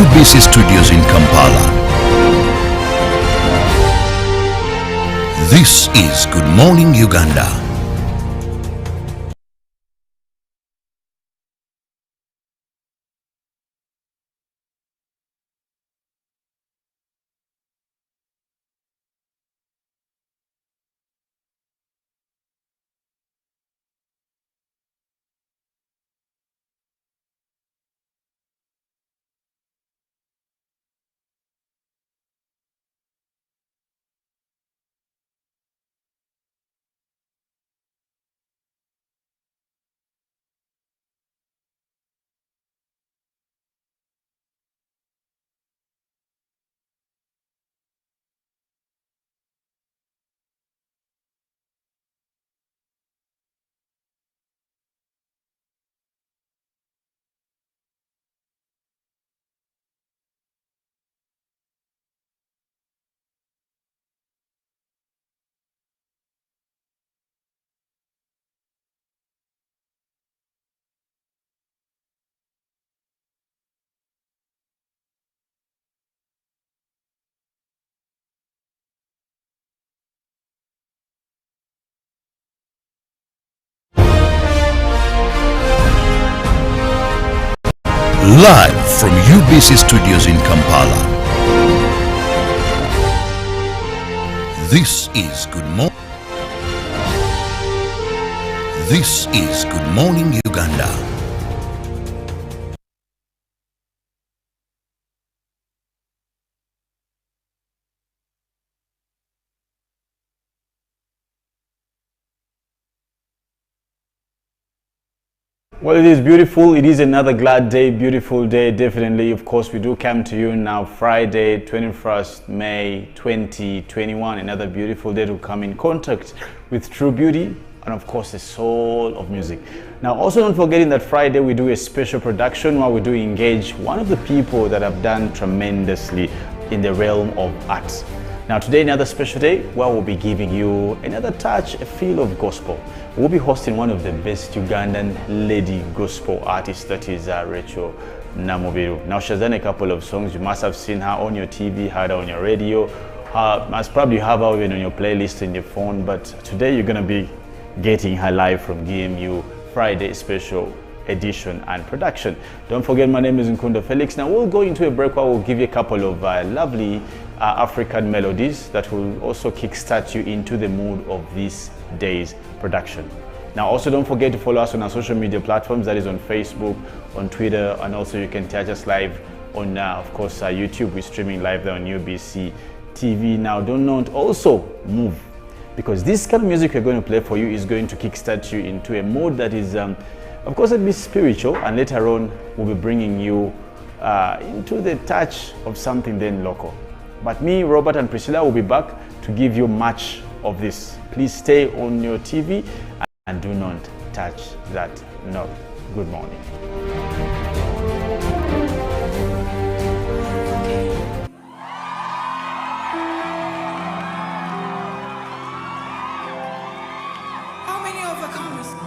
UBC Studios in Kampala. This is Good Morning Uganda. Live from UBC Studios in Kampala. This is Good Morning. This is Good Morning Uganda. Well, it is beautiful. It is another glad day, beautiful day, definitely. Of course, we do come to you now Friday, 21st May 2021. Another beautiful day to come in contact with true beauty and, of course, the soul of music. Now, also not forgetting that Friday we do a special production where we do engage one of the people that have done tremendously in the realm of arts. Now, today, another special day where we'll be giving you another touch, a feel of gospel. We'll be hosting one of the best Ugandan lady gospel artists, that is Rachel Namubiru. Now, she's done a couple of songs. You must have seen her on your TV, heard her on your radio, must probably have her even on your playlist in your phone. But today, you're going to be getting her live from GMU Friday special edition and production. Don't forget, my name is Nkunda Felix. Now, we'll go into a break where we'll give you a couple of lovely African melodies that will also kickstart you into the mood of this day's production. Now, also don't forget to follow us on our social media platforms, that is on Facebook, on Twitter, and also you can catch us live on, of course, YouTube. We're streaming live there on UBC TV. Now, don't not also move, because this kind of music we're going to play for you is going to kickstart you into a mood that is, of course, a bit spiritual, and later on we'll be bringing you into the touch of something then local. But me, Robert and Priscilla will be back to give you much of this. Please stay on your TV and do not touch that knob. Good morning. How many overcomers?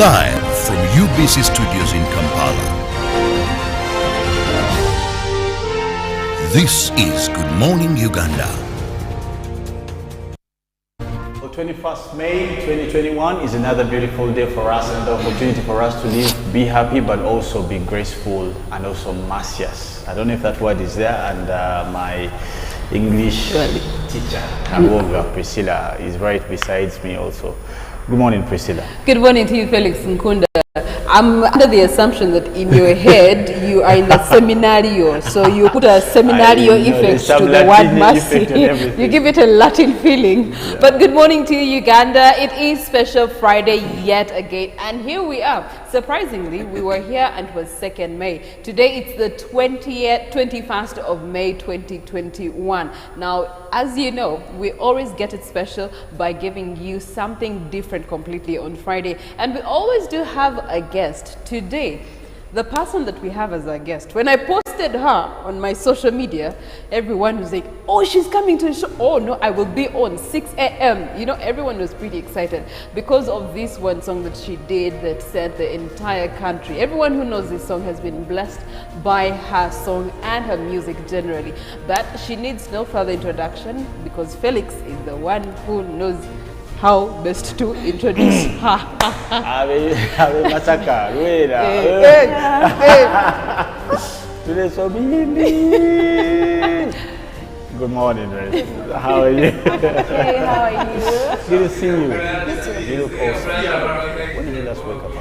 Live from UBC Studios in Kampala. This is Good Morning Uganda. 21st May 2021 is another beautiful day for us and the opportunity for us to live, be happy, but also be graceful and also merciless. I don't know if that word is there, and my English teacher, Nalwoga Priscilla, is right beside me also. Good morning, Priscilla. Good morning to you, Felix Nkunda. I'm under the assumption that in your head you are in the seminario, so you put a seminario effect to the word mercy. You give it a Latin feeling. Yeah. But good morning to you, Uganda. It is Special Friday yet again, and here we are. Surprisingly, we were here and it was 2nd May. Today it's the 21st of May 2021. Now, as you know, we always get it special by giving you something different completely on Friday, and we always do have a guest. Today, the person that we have as our guest, when I posted her on my social media, everyone was like, oh, she's coming to the show. Oh no, I will be on 6 a.m. You know, everyone was pretty excited because of this one song that she did that set the entire country. Everyone who knows this song has been blessed by her song and her music generally. But she needs no further introduction because Felix is the one who knows how best to introduce her. Good morning, Ray. How are you? Hey, how are you? Good to see you. You look awesome. When did you last wake up?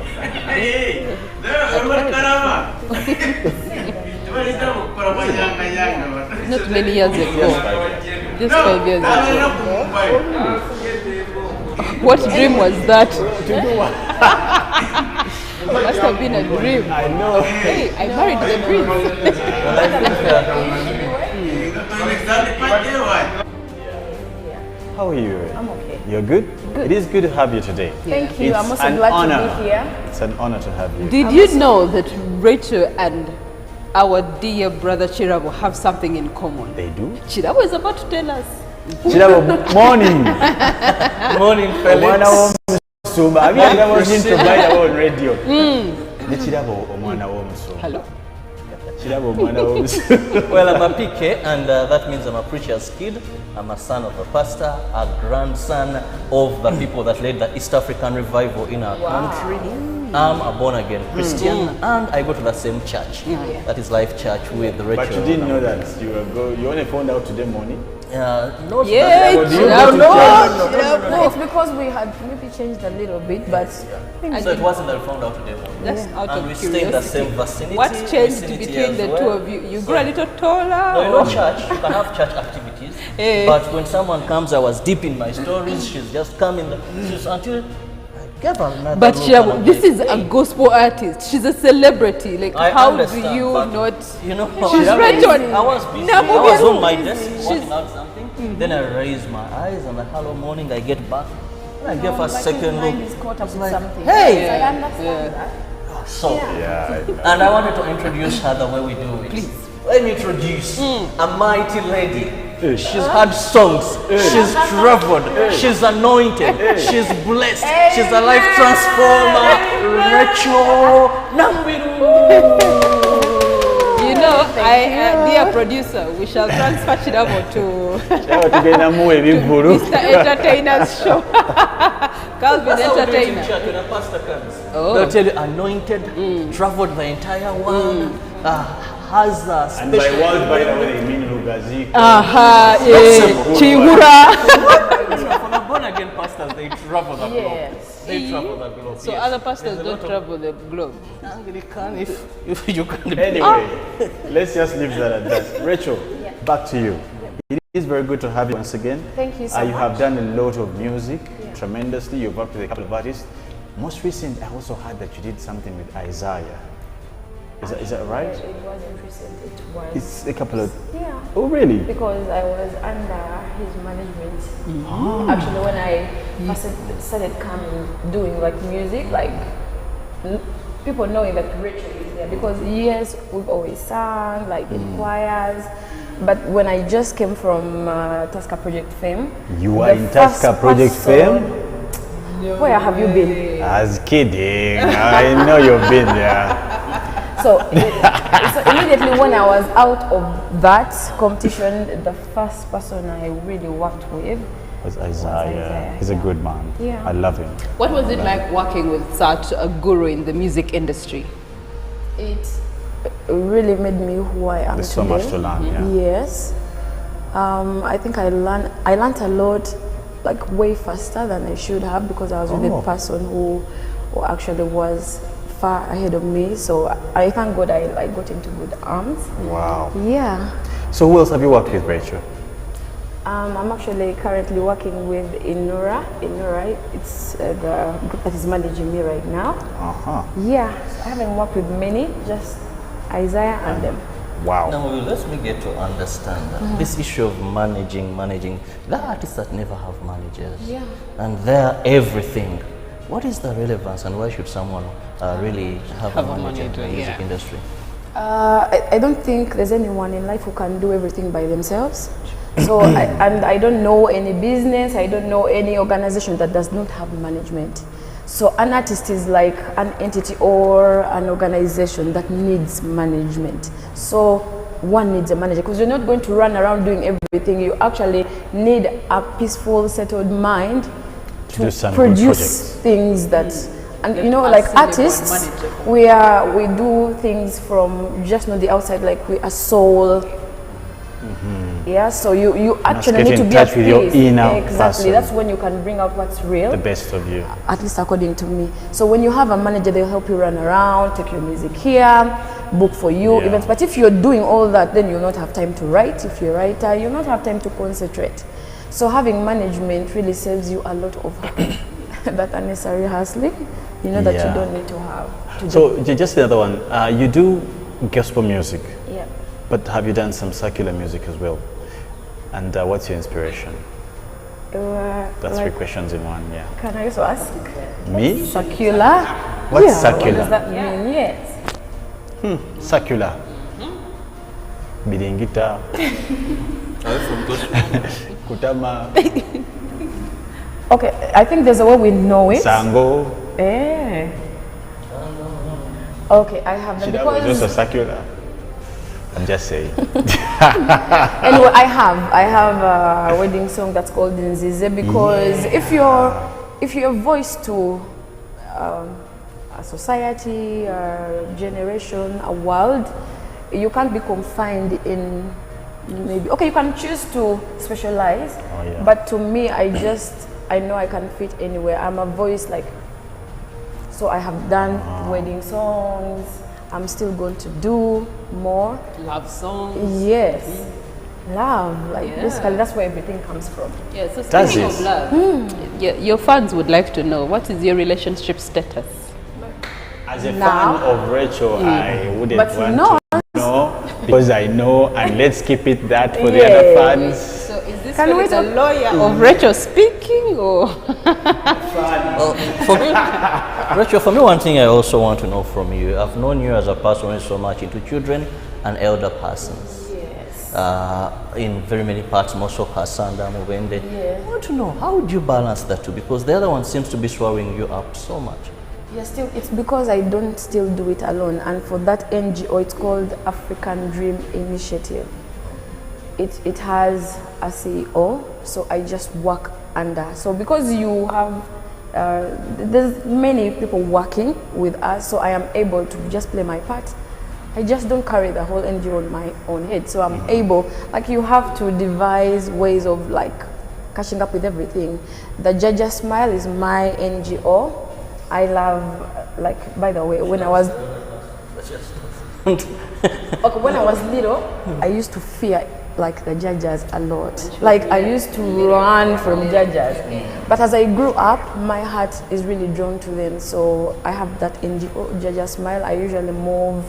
Not many years ago. Just 5 years ago. What dream was that? Must have been a dream. I know. Hey, I married the dream. How are you? I'm okay. You're good? Good. It is good to have you today. Thank you. It's I'm also an glad honor. to be here. It's an honor to have you. Did you know that Rachel and our dear brother Kirabo have something in common? They do? Kirabo is about to tell us. Kirabo, morning. Morning, Felix. Have you ever been to buy our own radio? Kirabo, Hello. Well, I'm a PK, and that means I'm a preacher's kid. I'm a son of a pastor, a grandson of the people that led the East African revival in our country. I'm a born-again Christian, and I go to the same church. That is Life Church with Rachel. But you didn't know that you only found out today morning? No, It's because we had maybe changed a little bit, but so it wasn't that we found out today morning. That's out And of we stay in the curiosity. same vicinity. What changed vicinity between as the well. two of you? You grew a little taller? No, you know, church, you can have church activities, but when someone comes, I was deep in my stories, she's just coming, until I gave her another But look, Kirabo, and I'm this like, is a gospel artist. She's a celebrity. Like, I how understand, do you but not? You know, She's right on. I was busy. Namubiru. I was on my desk working out something. Then I raised my eyes and like, hello, morning. I get back. And I gave her a second look. Mind is caught up with something. Hey! Yes, I understand that. So, Yeah. and I wanted to introduce her the way we do it. Please. Let me introduce a mighty lady. She's had songs, she's traveled, she's anointed, she's blessed, she's a life transformer. Rachel Namubiru. You know, dear producer, we shall transfer Kirabo to Mr. Entertainer's show. Calvin That's how we do it in Entertainer. church when a pastor comes. Oh. They'll tell you anointed, traveled the entire world, has a And by special. world, by the way, they mean Lugazi. Aha, Chihura. For the born again pastors, they travel the globe. Yes. They travel the globe. So yes. other pastors don't travel the globe. Anglican, if you can. Anyway, let's just leave that at that. Rachel, back to you. It is very good to have you once again. Thank you so You have much. done a lot of music, tremendously. You've worked with a couple of artists. Most recent, I also heard that you did something with Isaiah. Is that right? It wasn't recent, it was. It's a couple of... Yeah. Oh, really? Because I was under his management. Actually, when I first started coming, doing like music, like people knowing that Rachel is there. Because yes, we've always sung, like in choirs. But when I just came from Tusker Project Fame. You were in Tusker Project Fame? Where have you been? I was kidding. I know you've been there. So, so immediately when I was out of that competition, the first person I really worked with Was Isaiah. He's a yeah. good man. Yeah. I love him. What was it like working with such a guru in the music industry? It really made me who I am There's today. so much to learn. Yeah. Yes. I think I learned a lot, like way faster than I should have, because I was with a person who actually was far ahead of me. So I thank God I got into good arms. Wow. Yeah. So who else have you worked with, Rachel? I'm actually currently working with Inura. Inura, it's the group that is managing me right now. Uh-huh. Yeah, so I haven't worked with many, just Isaiah and them. Wow. Now, let me get to understand that this issue of managing. There are artists that never have managers. Yeah. And they're everything. What is the relevance and why should someone really have a manager in the music industry? I don't think there's anyone in life who can do everything by themselves. So, I don't know any business, I don't know any organization that does not have management. So an artist is like an entity or an organization that needs management. So one needs a manager, because you're not going to run around doing everything. You actually need a peaceful, settled mind to do some good produce projects. things that, and you know, like artists, we do things from just not the outside, like we are soul. Yeah, so you actually get need to in be touch at with your peace. inner Exactly, person. that's when you can bring out what's real. The best of you. At least according to me. So when you have a manager, they'll help you run around, take your music here, book for you, Yeah. events. But if you're doing all that, then you'll not have time to write. If you're a writer, you'll not have time to concentrate. So having management really saves you a lot of that unnecessary hustling, you know, that Yeah. you don't need to have. So just another one. You do gospel music, Yeah. but have you done some secular music as well? And what's your inspiration? That's three Like, questions in one. Yeah. can I also ask? Me? Secular? What's Yeah, secular? What does that mean? Yes. Secular. Bidingita. Kutama. Okay, I think there's a way we know it. Sango. Eh. Okay, I have them That was because also secular. I'm just saying. anyway, I have a wedding song that's called Nzize, because if you're voiced to a society, a generation, a world, you can't be confined in maybe. Okay, you can choose to specialize, yeah. but to me, I know I can fit anywhere. I'm a voice like. So I have done wedding songs. I'm still going to do more. Love songs. Yes. Love, like basically that's where everything comes from. Yeah, so Does speaking it? of love, your fans would like to know, what is your relationship status? As a Now? fan of Rachel, I wouldn't But want no. to know, because I know, and let's keep it that for the other fans. So is this Can we Felix, a talk- lawyer of Rachel speaking, or? For me, Rachel, for me, one thing I also want to know from you, I've known you as a person who is so much into children and elder persons. Yes. In very many parts, more so Kasanda, Mubende. Yes. I want to know, how would you balance that two? Because the other one seems to be swallowing you up so much. Yeah, still, it's because I don't still do it alone, and for that NGO, it's called African Dream Initiative. It has a CEO, so I just work under. So because you have, there's many people working with us, so I am able to just play my part. I just don't carry the whole NGO on my own head, so I'm able, like you have to devise ways of like catching up with everything. The Jaja Smile is my NGO. I love, like, by the way, when I was when I was little, I used to fear like the Jajas a lot. Like I used to run from Jajas. But as I grew up, my heart is really drawn to them. So I have that NGO, Jaja Smile. I usually move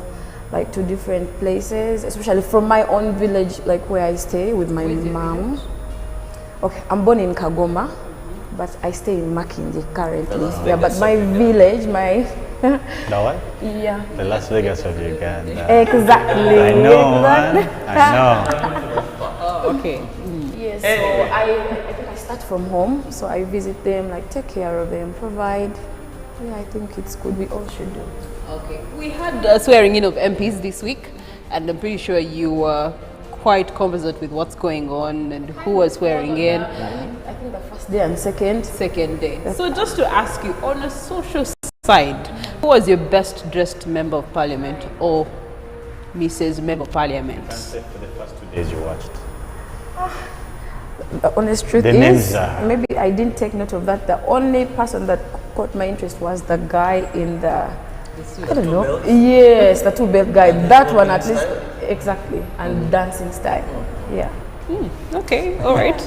like to different places, especially from my own village, like where I stay with my mom. Okay, I'm born in Kagoma, but I stay in Makindi currently. Yeah, but my village, my Now what? yeah. The Las Vegas of Uganda. Exactly. I know, man. Exactly. I know. Okay. Yes. So I think I start from home, so I visit them, like take care of them, provide. Yeah, I think it's good. We all should do. Okay. We had swearing in of MPs this week, and I'm pretty sure you were quite conversant with what's going on and who was swearing in. I think the first day and second day. So just to ask you, on a social side, who was your best dressed member of parliament or Mrs. Member of Parliament? For the first 2 days you watched. The honest truth The is, names are- maybe I didn't take note of that. The only person that caught my interest was the guy in the, I don't know. Yes, the two-belt guy. That one at least, exactly, and dancing style. Yeah. Okay, all right.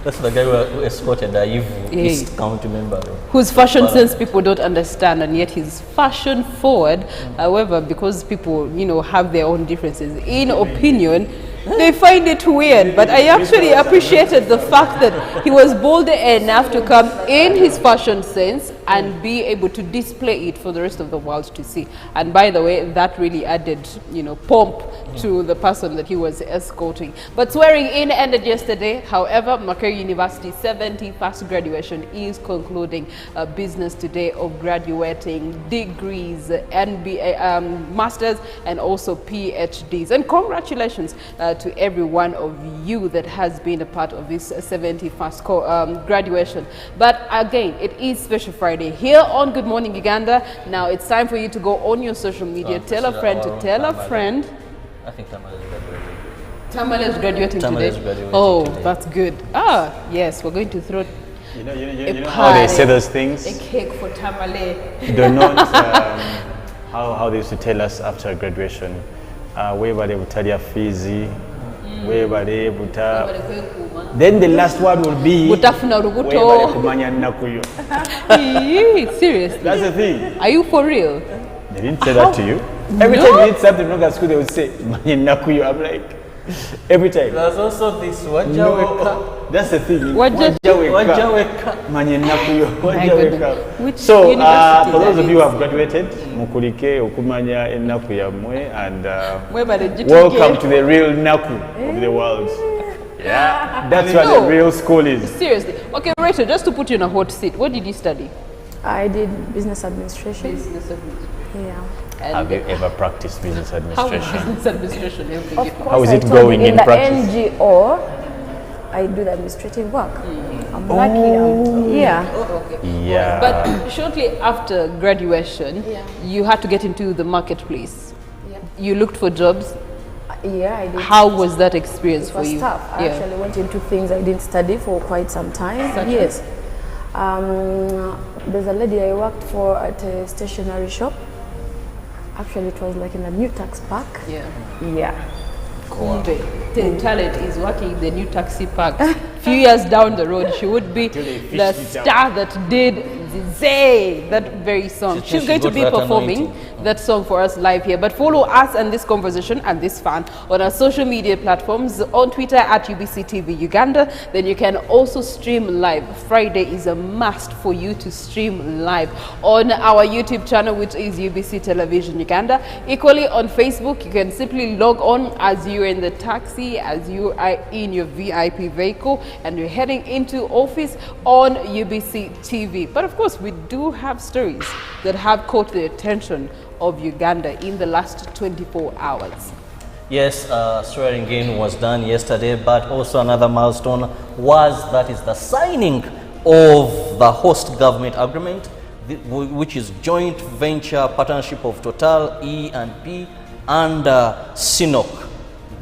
That's the guy who escorted the evil East County member. Whose fashion sense people don't understand, and yet he's fashion forward. However, because people, have their own differences in opinion, they find it weird. But I actually appreciated the fact that he was bold enough to come in his fashion sense and be able to display it for the rest of the world to see. And by the way, that really added, pomp to the person that he was escorting. But swearing in ended yesterday. However, Macquarie University 71st graduation is concluding business today of graduating degrees, MBA, masters, and also PhDs. And congratulations to every one of you that has been a part of this 71st graduation. But again, it is Special Friday here on Good Morning Uganda. Now it's time for you to go on your social media, tell a friend to tell a friend. I think Tamale is graduating. Tamale is graduating Tamale today. is graduating Oh, today. that's good. Yes, we're going to throw You know a how they say pie, those things? a cake for Tamale. Do not how they used to tell us after graduation. Webale butalia fizi, webale buta. Then the last word will be Butafuna rubuto. webale kumanya nakuyo. Seriously? That's the thing. Are you for real? They didn't say that to you. Every time you need something wrong at school, they would say manya nakuyo. I'm like, every time. There's also this No, Wajaweka. that's the thing. Wajaweka. Manye nakuyo. My goodness. Which So, university for those that of you who is? have graduated, mukulike okumanya enaku yamwe, and Webale jituge. welcome to the real naku of the world. Yeah, that's what No. the real school is. Seriously. Okay, Rachel, just to put you in a hot seat, what did you study? I did business administration. Yeah. Have you ever practiced business How is administration? business administration helping you? How is I it told going you, in the practice? NGO, I do the administrative work. I'm lucky. Yeah. Yeah. But shortly after graduation, you had to get into the marketplace. You looked for jobs. Yeah, I did. How was that experience It for was you? tough. I actually went into things I didn't study for quite some time. Such Yes. There's a lady I worked for at a stationery shop. Actually, it was like in a new tax park. Yeah. Yeah. Kumbe, the talent is working in the new taxi park. Few years down the road, she would be the star that did Zay, that very song. She She's going to got be that performing anointing. that song for us live here. But follow us and this conversation and this fan on our social media platforms, on Twitter at UBCTV Uganda. Then you can also stream live. Friday is a must for you to stream live on our YouTube channel, which is UBC Television Uganda. Equally on Facebook, you can simply log on as you're in the taxi, as you are in your VIP vehicle, and you're heading into office on UBC TV. But of course, we do have stories that have caught the attention of Uganda in the last 24 hours. Yes, swearing in was done yesterday, but also another milestone was that is the signing of the host government agreement, which is joint venture partnership of Total, E&P, and CNOC.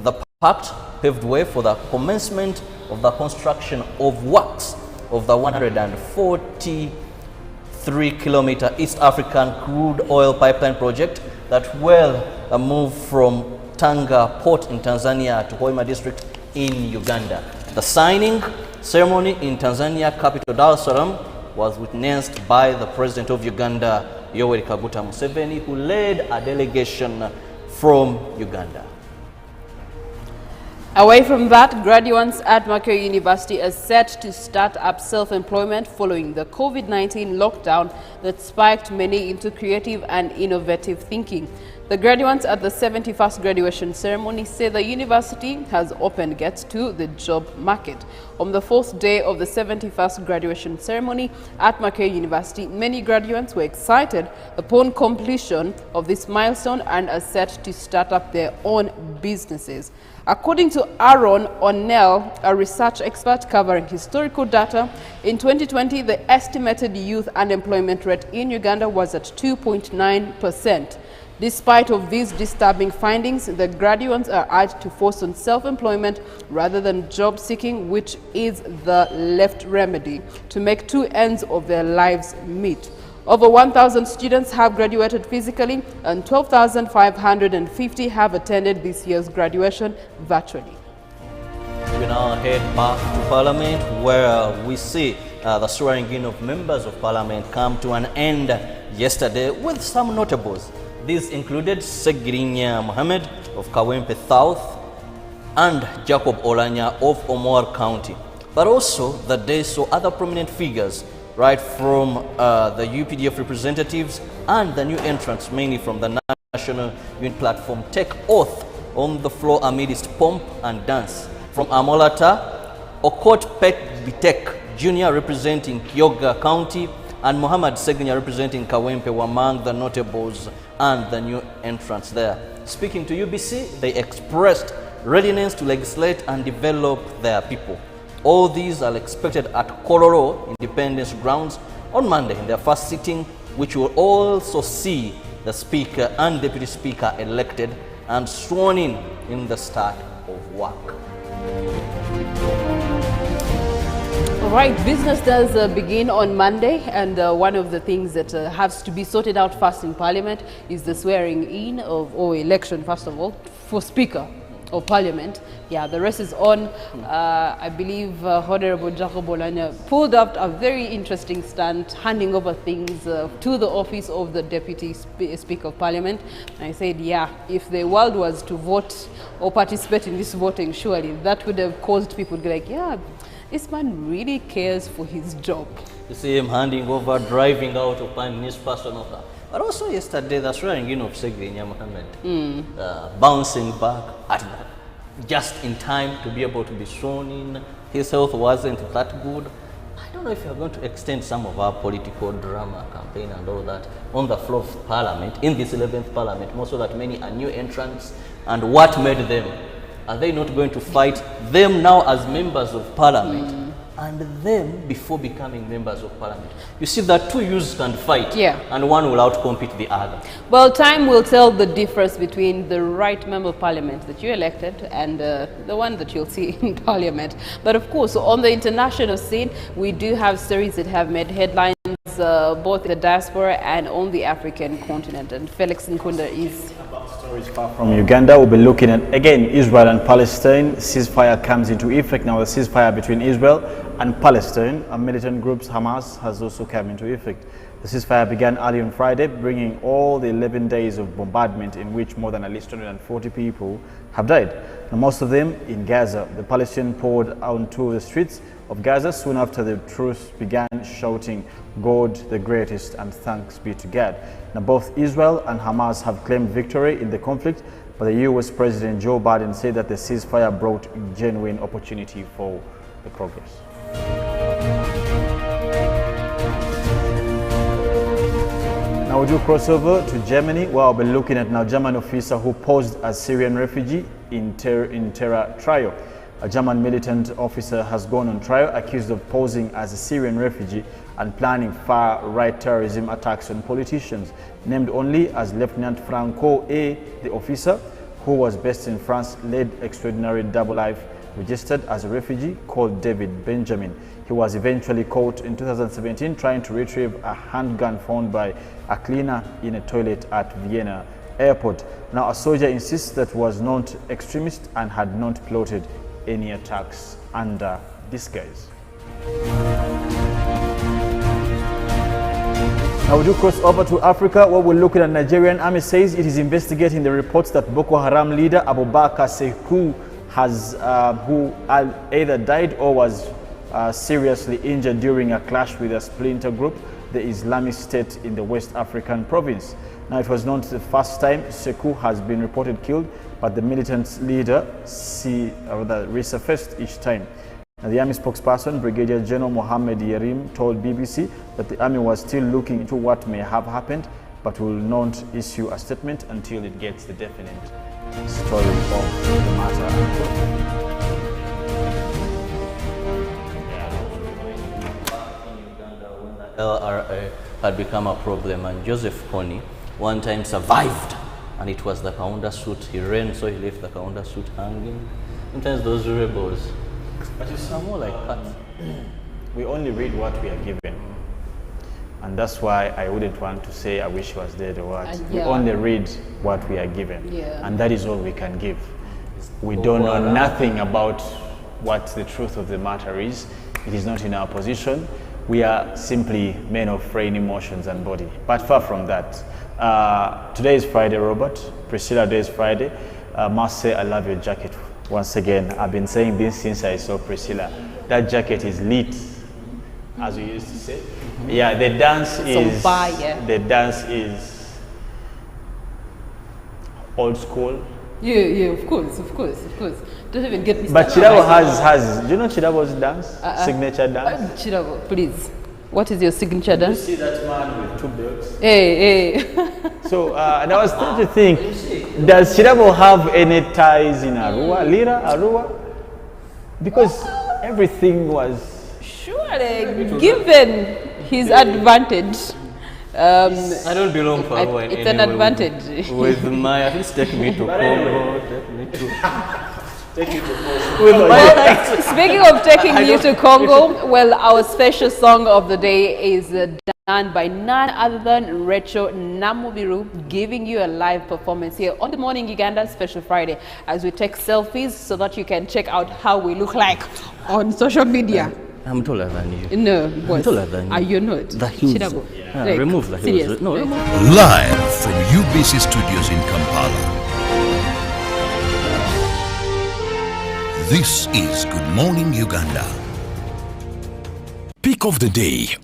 The pact paved way for the commencement of the construction of works of the 143-kilometer East African crude oil pipeline project that will move from Tanga Port in Tanzania to Hoima district in Uganda. The signing ceremony in Tanzania capital Dar es Salaam was witnessed by the President of Uganda, Yoweri Kaguta Museveni, who led a delegation from Uganda. Away from that, graduates at Macquarie University are set to start up self-employment following the COVID-19 lockdown that sparked many into creative and innovative thinking. The graduates at the 71st graduation ceremony say the university has opened gates to the job market. On the fourth day of the 71st graduation ceremony at Makerere University, many graduates were excited upon completion of this milestone and are set to start up their own businesses. According to Aaron O'Neill, a research expert covering historical data, in 2020, the estimated youth unemployment rate in Uganda was at 2.9%. Despite of these disturbing findings, the graduates are urged to focus on self-employment rather than job seeking, which is the left remedy to make two ends of their lives meet. Over 1,000 students have graduated physically and 12,550 have attended this year's graduation virtually. We now head back to Parliament, where we see the swearing in of members of Parliament come to an end yesterday with some notables. These included Segirinya Mohammed of Kawempe South and Jacob Olanya of Omar County. But also the day saw other prominent figures, right from the UPDF representatives and the new entrants, mainly from the National Unity Platform, take oath on the floor amidst pomp and dance. From Amolata, Okot Pet Bitek Jr. representing Kyoga County and Muhammad Segrinya representing Kawempe were among the notables and the new entrants there. Speaking to UBC, they expressed readiness to legislate and develop their people. All these are expected at Kororo Independence Grounds on Monday in their first sitting, which will also see the Speaker and Deputy Speaker elected and sworn in the start of work. All right, business does begin on Monday, and one of the things that has to be sorted out first in Parliament is the swearing in of, or election first of all, for Speaker of Parliament. Yeah, the rest is on. I believe Honorable Jacob Olanya pulled up a very interesting stunt, handing over things to the office of the Deputy Speaker of Parliament. And I said, yeah, if the world was to vote or participate in this voting, surely that would have caused people to be like, yeah, this man really cares for his job. You see him handing over, driving out upon his personal car. But also yesterday, the swearing in of Segrinya Mohammed, bouncing back at just in time to be able to be sworn in. His health wasn't that good. I don't know if you're going to extend some of our political drama campaign and all that on the floor of Parliament, in this 11th Parliament, more so that many are new entrants. And what made them? Are they not going to fight them now as members of Parliament and them before becoming members of Parliament? You see that two youths can fight, and one will outcompete the other. Well, time will tell the difference between the right member of Parliament that you elected and the one that you'll see in Parliament. But of course, on the international scene, we do have stories that have made headlines both in the diaspora and on the African continent. And Felix Nkunda is... Stories far from Uganda. We'll be looking at, again, Israel and Palestine. Ceasefire comes into effect now. The ceasefire between Israel and Palestine, and militant groups Hamas has also come into effect. The ceasefire began early on Friday, bringing all the 11 days of bombardment in which more than at least 240 people have died, and most of them in Gaza. The Palestinians poured onto the streets of Gaza soon after the truce began, shouting, "God the greatest and thanks be to God." Now, both Israel and Hamas have claimed victory in the conflict, but the US President Joe Biden said that the ceasefire brought genuine opportunity for the progress. Now we do crossover to Germany, where I'll be looking at now German officer who posed as Syrian refugee in terror trial. A German militant officer has gone on trial accused of posing as a Syrian refugee and planning far-right terrorism attacks on politicians. Named only as Lieutenant Franco A, the officer, who was based in France, led extraordinary double life, registered as a refugee called David Benjamin. He was eventually caught in 2017 trying to retrieve a handgun found by a cleaner in a toilet at Vienna airport. Now, a soldier insists that he was not extremist and had not plotted any attacks under disguise. Now we do cross over to Africa, where we're looking at Nigerian army says it is investigating the reports that Boko Haram leader Abubakar Sekou has who either died or was seriously injured during a clash with a splinter group, the Islamic State in the West African province. Now, it was not the first time Sekou has been reported killed, but the militant leader resurfaced each time. Now, the army spokesperson, Brigadier General Mohammed Yerim, told BBC that the army was still looking into what may have happened, but will not issue a statement until it gets the definite story of the matter. LRA had become a problem, and Joseph Kony one time survived, and it was the Kaunda suit. He ran, so he left the Kaunda suit hanging. Sometimes those rebels, but you sound more like that. We only read what we are given, and that's why I wouldn't want to say I wish he was dead or what. We only read what we are given, and that is all we can give. We don't know nothing about what the truth of the matter is. It is not in our position. We are simply men of frail emotions and body. But far from that, today is Friday, Robert. Priscilla, today is Friday. Must say I love your jacket. Once again, I've been saying this since I saw Priscilla. That jacket is lit, as we used to say. Yeah, the dance is the dance is old school. Yeah, of course. Don't even get me But started. Kirabo has, do you know Kirabo's dance? Signature dance? Kirabo, please. What is your signature dance? You see that man with two belts? Hey. So, and I was trying to think, does Kirabo have any ties in Arua, Lira, Arua? Because everything was... Surely, given his advantage. I don't belong for Arua in it's any an way. advantage. With my, at least take me to Congo, take me to... Well, speaking of taking you to Congo, well, our special song of the day is done by none other than Rachel Namubiru, giving you a live performance here on the Morning Uganda Special Friday, as we take selfies so that you can check out how we look like on social media. I'm taller than you. No, boss. I'm taller than you. Are you not? The heels. Kirabo. Yeah, remove the heels. Serious. No, remove. Live from UBC Studios in Kampala. This is Good Morning Uganda. Pick of the day.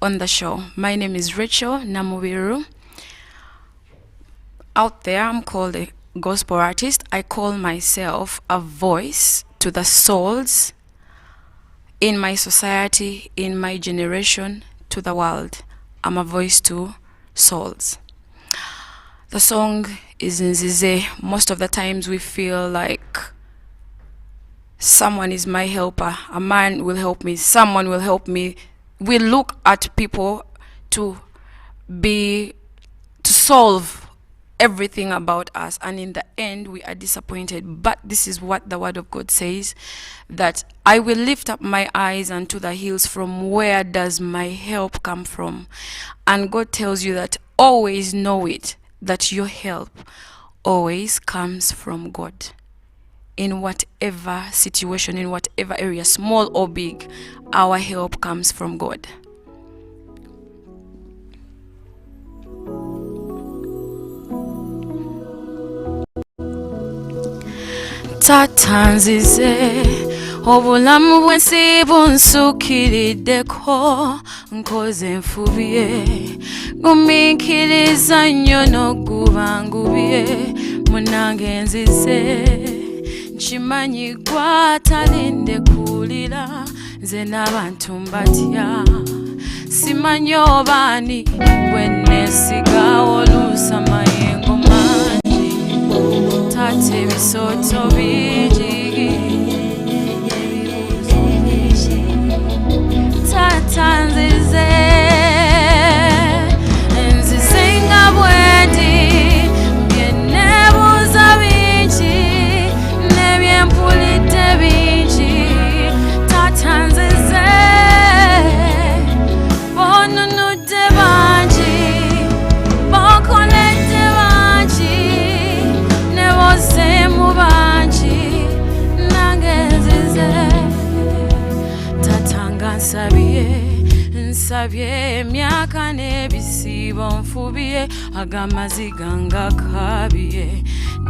on the show. My name is Rachel Namubiru. Out there, I'm called a gospel artist. I call myself a voice to the souls in my society, in my generation, to the world. I'm a voice to souls. The song is Nzize. Most of the times we feel like someone is my helper. A man will help me. Someone will help me. We look at people to solve everything about us, and in the end we are disappointed. But this is what the word of God says, that I will lift up my eyes unto the hills. From where does my help come from? And God tells you that always know it, that your help always comes from God. In whatever situation, in whatever area, small or big, our help comes from God. Tatanzize obulamu bwensi bunsukirideko nkoze nfubye gumiikiriza nnyo n'ogubangubye munange nzize nkimanyi gwatalinde kulira nze n'abantu mbatya simanyi obaani bwenneesiga oluusa mayengo mangi tate bisoto bingi ebibuuzo bingi tata nzize nga bwendi byenneebuuza bingi nebyempulidde bingi tata nzize bonunudde bangi bokoledde bangi nebozemu bangi nange nzize tatanga nsabye emyaka n'ebisiibo nfubye agamaziga nga kabye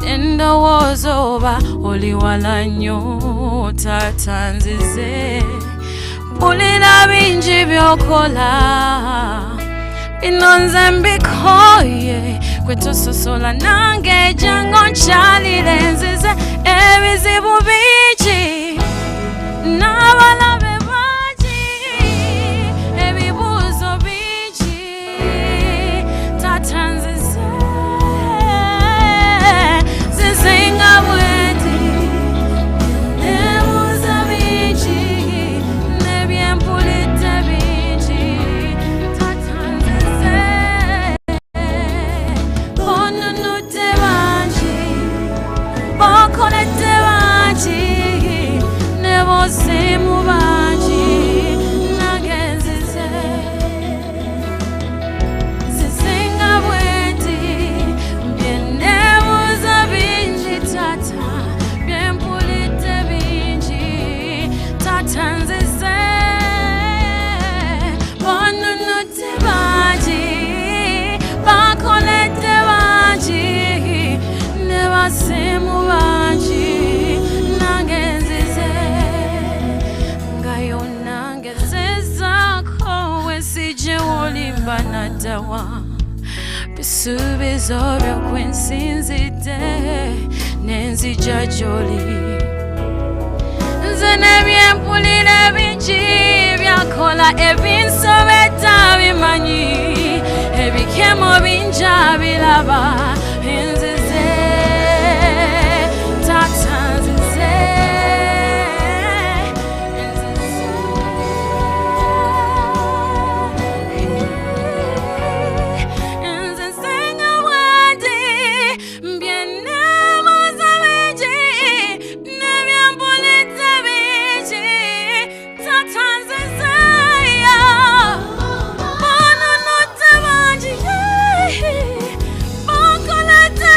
nendowooza oba oli wala nnyo tata nzize bulira bingi byokola bino nze mbikoye kwetososola nange jango nkyalire nzize ebizibu bingi n'abalabe bangi ebibuuzo bingi tata nzize zizinga bwendi nebuuza bingi nebyempulidde bingi tata nzize bonunudde bangi bokoledde bangi nebozemu bangi nange nzize zizinga bwendi byenneebuuza bingi tata byempulidde bingi tata nzize bonunudde bangi bakoledde bangi nebazemu bangi nange nzize nga yonna ngezezaako wesije wolimba naddawa bisuubizo byokwensinzidde nenzija gy'oli nze nebyempulira bingi byakola ebinsobedde bimanyi ebikemo bingi abiraba nzize tata nzize nzize nga bwendi byenneebuuza bingi nebyempulidde bingi tata nzize bonunudde bangi bokoledde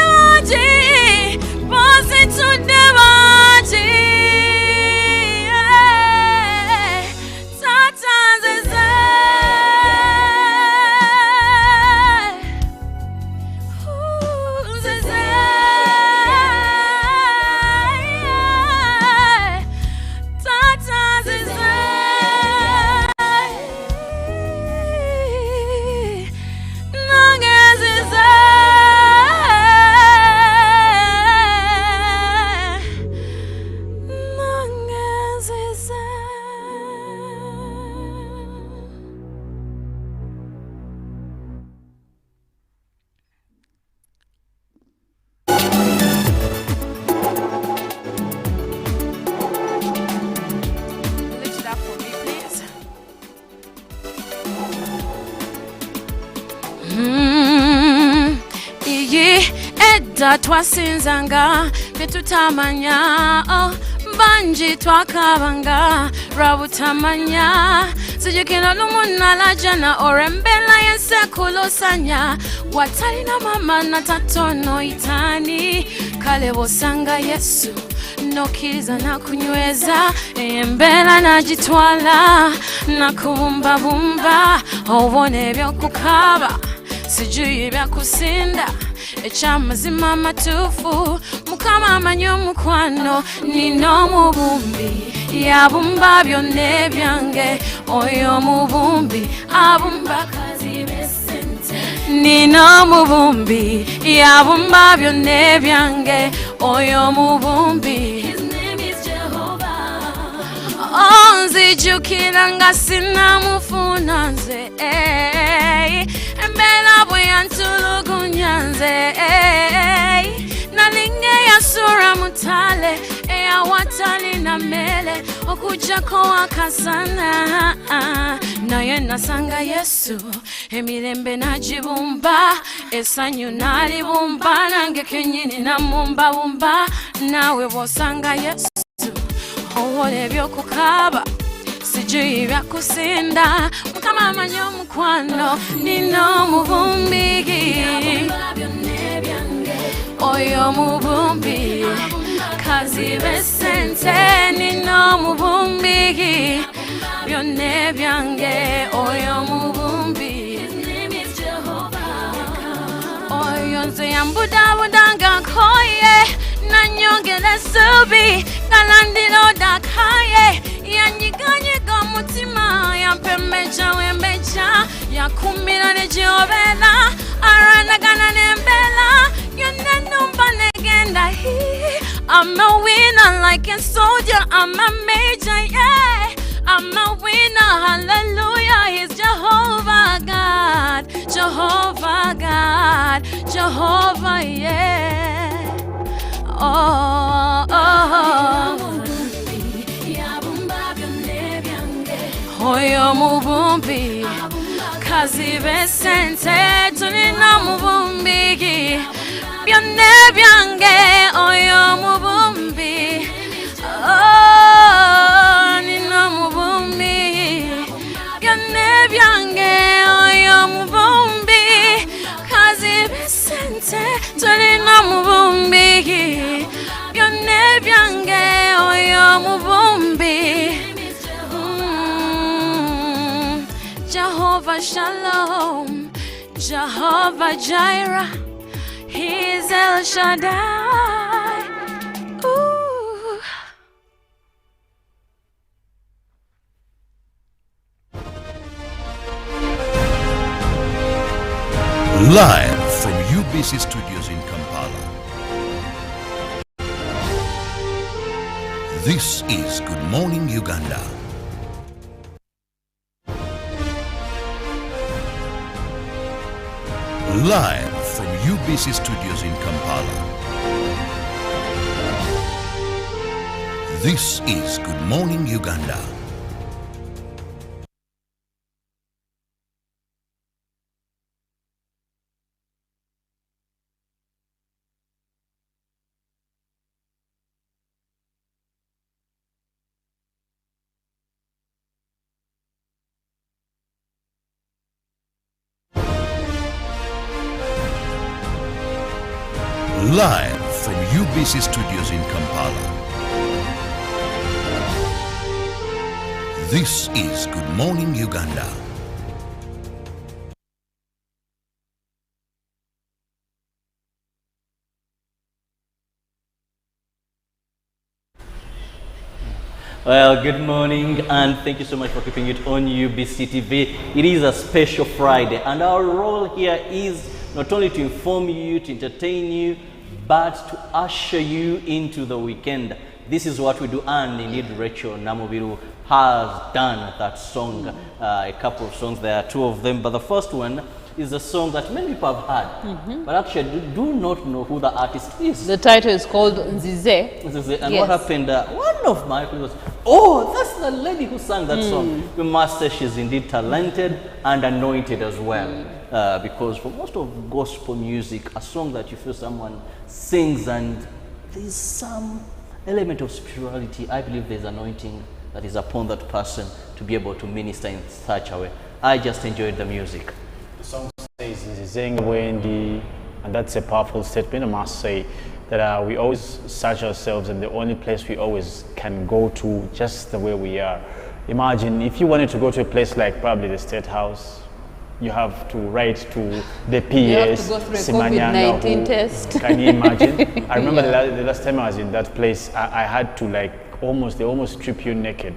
Lowooza twasinzanga byetutamanya bangi twakabanga lwabutamanya sijukira lumunalajana orembela yensekulosanya watalina mama na tatono itani kale bosanga Yesu nokkiriza nakunyweza embeera nagitwala nakubumbabumba obone ebyokukaaba sijuye byakusinda ekyamazima amatuufu mukama amanyi omukwano nina omubumbi yabumba byonna ebyange oyo omubumbi abumba kazibe sente nina omubumbi yabumba byonna ebyange oyo omubumbi onzijukira nga sinamufuna nze embeera bwe yantulugunya nze nalinga eyasura mutale eyawatali na mmere okujjako wakasana naye nasanga Yesu emirembe nagibumba essanyu nalibumba nange kennyini namumbabumba naawe bw'osanga Yesu owona ebyokukaaba sijuye byakusinda mukama amanyi omukwano nina omubumbi oyo omubumbi kazibe sente nina omubumbi byonna ebyange oyo omubumbi oyo nze yambudabudanga nkoye nanyongera essuubi ngalandira odakaye yanyiganyiga omutima yampembeja wembeja yakumira negyobeera aranagana nembeera yonna ennumba negenda I'm a winner like a soldier, I'm a major, yeah. I'm a winner, hallelujah, he's Jehovah God, Jehovah God, Jehovah, yeah. Oh, oyo mubumbi kazibe sente tulina mubumbi byonna ebyange oyo mubumbi nina mubumbi byonna ebyange oyo mubumbi kazibe sente tulina mubumbi byonna ebyange oyo mubumbi Jehovah Shalom, Jehovah Jireh, He's El Shaddai. Ooh. Live from UBC Studios in Kampala. This is Good Morning Uganda. Live from UBC Studios in Kampala. This is Good Morning Uganda. Live from UBC Studios in Kampala. This is Good Morning Uganda. Well, good morning and thank you so much for keeping it on UBC TV. It is a special Friday and our role here is not only to inform you, to entertain you, but to usher you into the weekend. This is what we do, and indeed Rachel Namubiru has done that song, a couple of songs, there are two of them, but the first one is a song that many people have heard, but actually do not know who the artist is. The title is called Nzize. And Yes. what happened, one of my people was, oh, that's the lady who sang that song. We must say she's indeed talented and anointed as well. because for most of gospel music, a song that you feel someone sings and there's some element of spirituality, I believe there's anointing that is upon that person to be able to minister in such a way. I just enjoyed the music. The song says, "Nzizenga Wendi," and that's a powerful statement, I must say, that we always search ourselves, and the only place we always can go to just the way we are. Imagine if you wanted to go to a place like probably the State House, you have to write to the PS. You have to go through a COVID-19 test. Can you imagine? I remember the last time I was in that place, I had to like they almost strip you naked.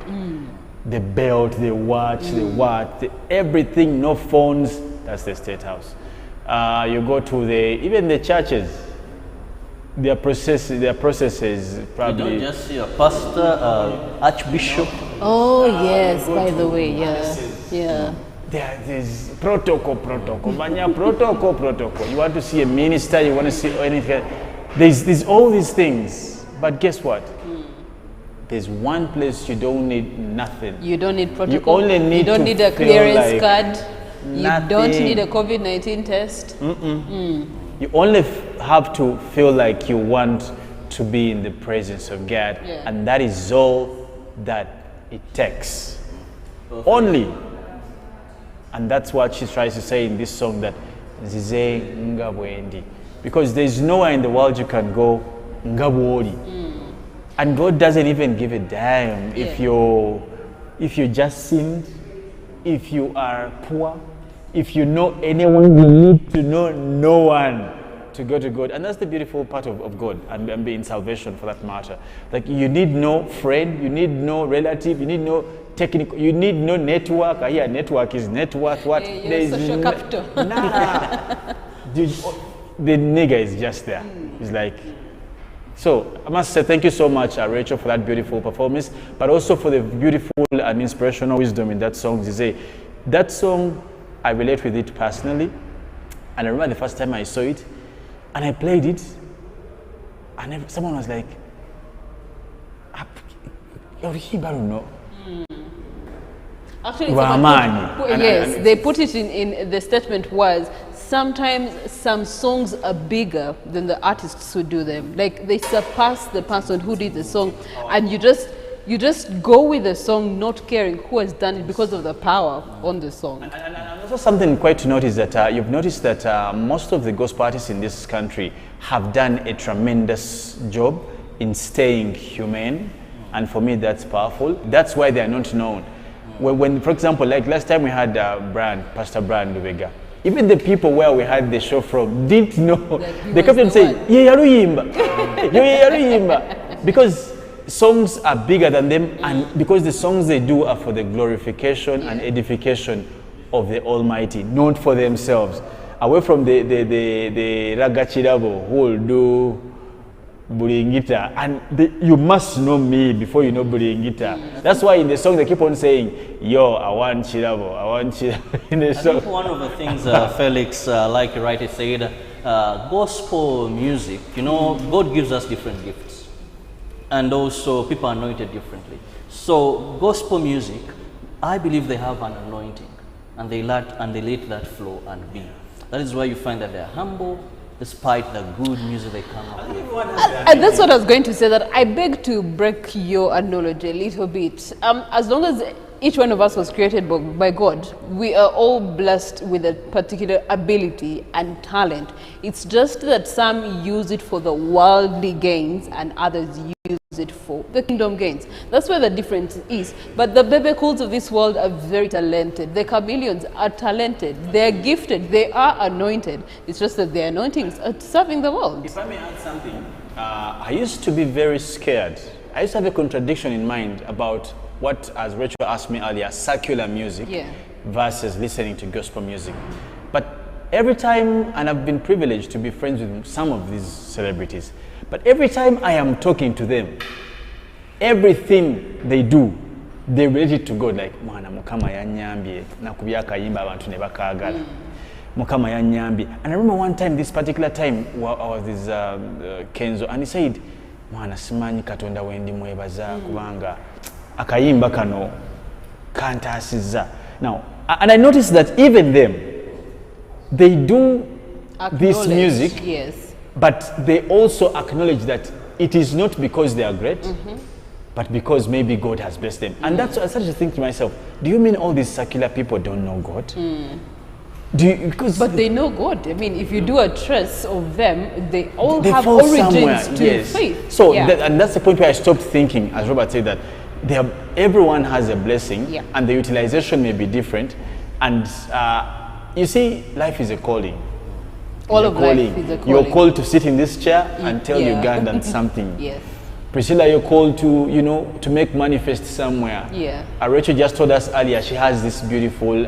The belt, the watch, everything, no phones. That's the State House. You go to even the churches. Their processes probably. You don't just see a pastor, archbishop. Oh yes, by the way, yeah. There's protocol. Manya protocol. You want to see a minister, you want to see anything. There's all these things. But guess what? There's one place you don't need nothing. You don't need protocol. You don't need a clearance card. Nothing. You don't need a COVID-19 test. You only have to feel like you want to be in the presence of God, and that is all that it takes. Only. And that's what she tries to say in this song, that Nzizenga Wendi. Because there's nowhere in the world you can go Ngabwori. And God doesn't even give a damn if you just sinned, if you are poor, if you know anyone. You need to know no one to go to God. And that's the beautiful part of God and being salvation, for that matter. Like, you need no friend, you need no relative, you need no technical, you need no network. Here, network is network. What? There's social capital. Dude, the nigga is just there. It's like. So I must say thank you so much, Rachel, for that beautiful performance, but also for the beautiful and inspirational wisdom in that song. That song, I relate with it personally, and I remember the first time I saw it, and I played it, and someone was like, Actually, yes, they put it in the statement was, sometimes some songs are bigger than the artists who do them. Like, they surpass the person who did the song, and you just go with the song, not caring who has done it, because of the power on the song. And also something quite to notice, that you've noticed that most of the gospel artists in this country have done a tremendous job in staying humane, and for me that's powerful. That's why they are not known. When, for example, like last time we had Pastor Brian Lubega. Even the people where we had the show from didn't know. They kept on saying, because songs are bigger than them, and because the songs they do are for the glorification and edification of the Almighty, not for themselves. Away from the Raga Kirabo, who will do Buringita, and you must know me before you know Buringita. That's why in the song they keep on saying, yo, I want Kirabo, I want Kirabo. In the song. I think one of the things Felix, like you rightly said, gospel music, you know, God gives us different gifts, and also people are anointed differently. So gospel music, I believe they have an anointing, and they let that flow and be. That is why you find that they're humble, despite the good music they come up with. And that's what I was going to say, that I beg to break your knowledge a little bit. As long as each one of us was created by God, we are all blessed with a particular ability and talent. It's just that some use it for the worldly gains and others use it for the kingdom gains. That's where the difference is. But the Bebekuls of this world are very talented. The chameleons are talented. They're gifted. They are anointed. It's just that their anointings are serving the world. If I may add something, I used to be very scared. I used to have a contradiction in mind about what, as Rachel asked me earlier, secular music versus listening to gospel music. But every time, and I've been privileged to be friends with some of these celebrities, but every time I am talking to them, everything they do, they relate it to God. Like, mwana mukama yanyambye nakubya kayimba abantu ne bakagala. Mukama yanyambye. And I remember one time, this particular time, I was this Kenzo, and he said, mwana simanyi katonda wendi mwebaza kubanga akayimba kano kantasiza. Now, and I noticed that even them, they do this Acknowledge, music, yes, but they also acknowledge that it is not because they are great, but because maybe God has blessed them. And that's why I started to think to myself, do you mean all these secular people don't know God? Do you, because but they know God. I mean, if you do a trace of them, they all they have fall origins somewhere, to yes. faith. So, yeah. and that's the point where I stopped thinking, as Robert said, that everyone has a blessing, Yeah. and the utilization may be different. And you see, life is a calling. All It's a of life is a calling. You're called to sit in this chair and tell Yeah. Ugandans something. Yes. Priscilla, you're called to, to make manifest somewhere. Yeah. Rachel just told us earlier, she has this beautiful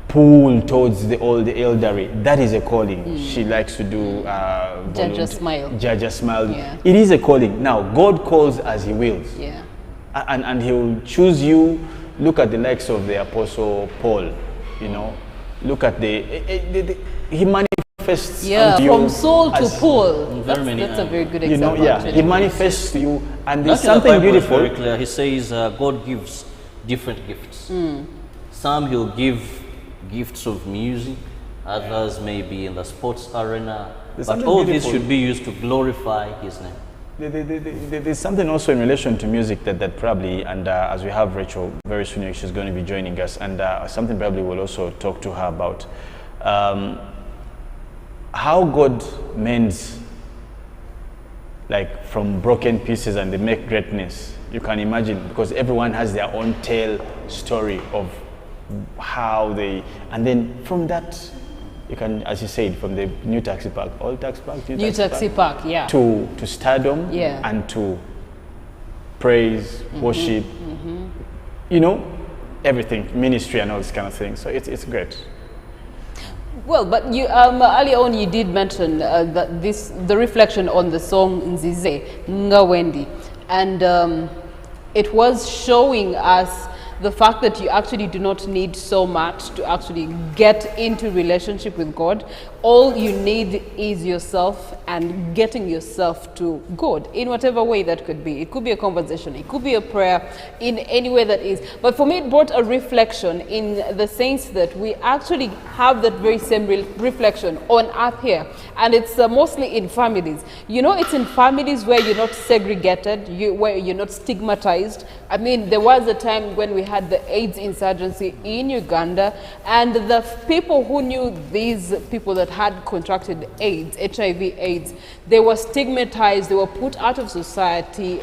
pull towards the elderly. That is a calling. She likes to do Judge a smile. Judge a smile. Yeah. It is a calling. Now, God calls as he wills. Yeah. And he will choose you. Look at the likes of the Apostle Paul, Look at he manifests Yeah, unto from you Saul to as- Paul. Very many, That's a very good example. Yeah, actually. he manifests to you, and there's Actually, the something Bible is beautiful. very clear. He says God gives different gifts. Some he'll give gifts of music, others may be in the sports arena, There's but something all these beautiful. should be used to glorify his name. There's something also in relation to music that probably, and as we have Rachel very soon, she's going to be joining us, and something probably we'll also talk to her about. How God mends, like, from broken pieces, and they make greatness. You can imagine, because everyone has their own tale story of how they, and then from that, you can, as you said, from the new taxi park, old taxi park, New taxi park, yeah. to stardom, Yeah. and to praise, worship, everything, ministry and all this kind of thing. So it's great. Well, but you earlier on you did mention that the reflection on the song Nzize Nga Wendi, and it was showing us the fact that you actually do not need so much to actually get into relationship with God. All you need is yourself and getting yourself to God in whatever way that could be. It could be a conversation, it could be a prayer, in any way that is. But for me, it brought a reflection in the sense that we actually have that very same reflection on earth here. And it's mostly in families. It's in families where you're not segregated, where you're not stigmatized. I mean, there was a time when we had the AIDS insurgency in Uganda, and the people who knew these people that had contracted AIDS, HIV AIDS, they were stigmatized, they were put out of society.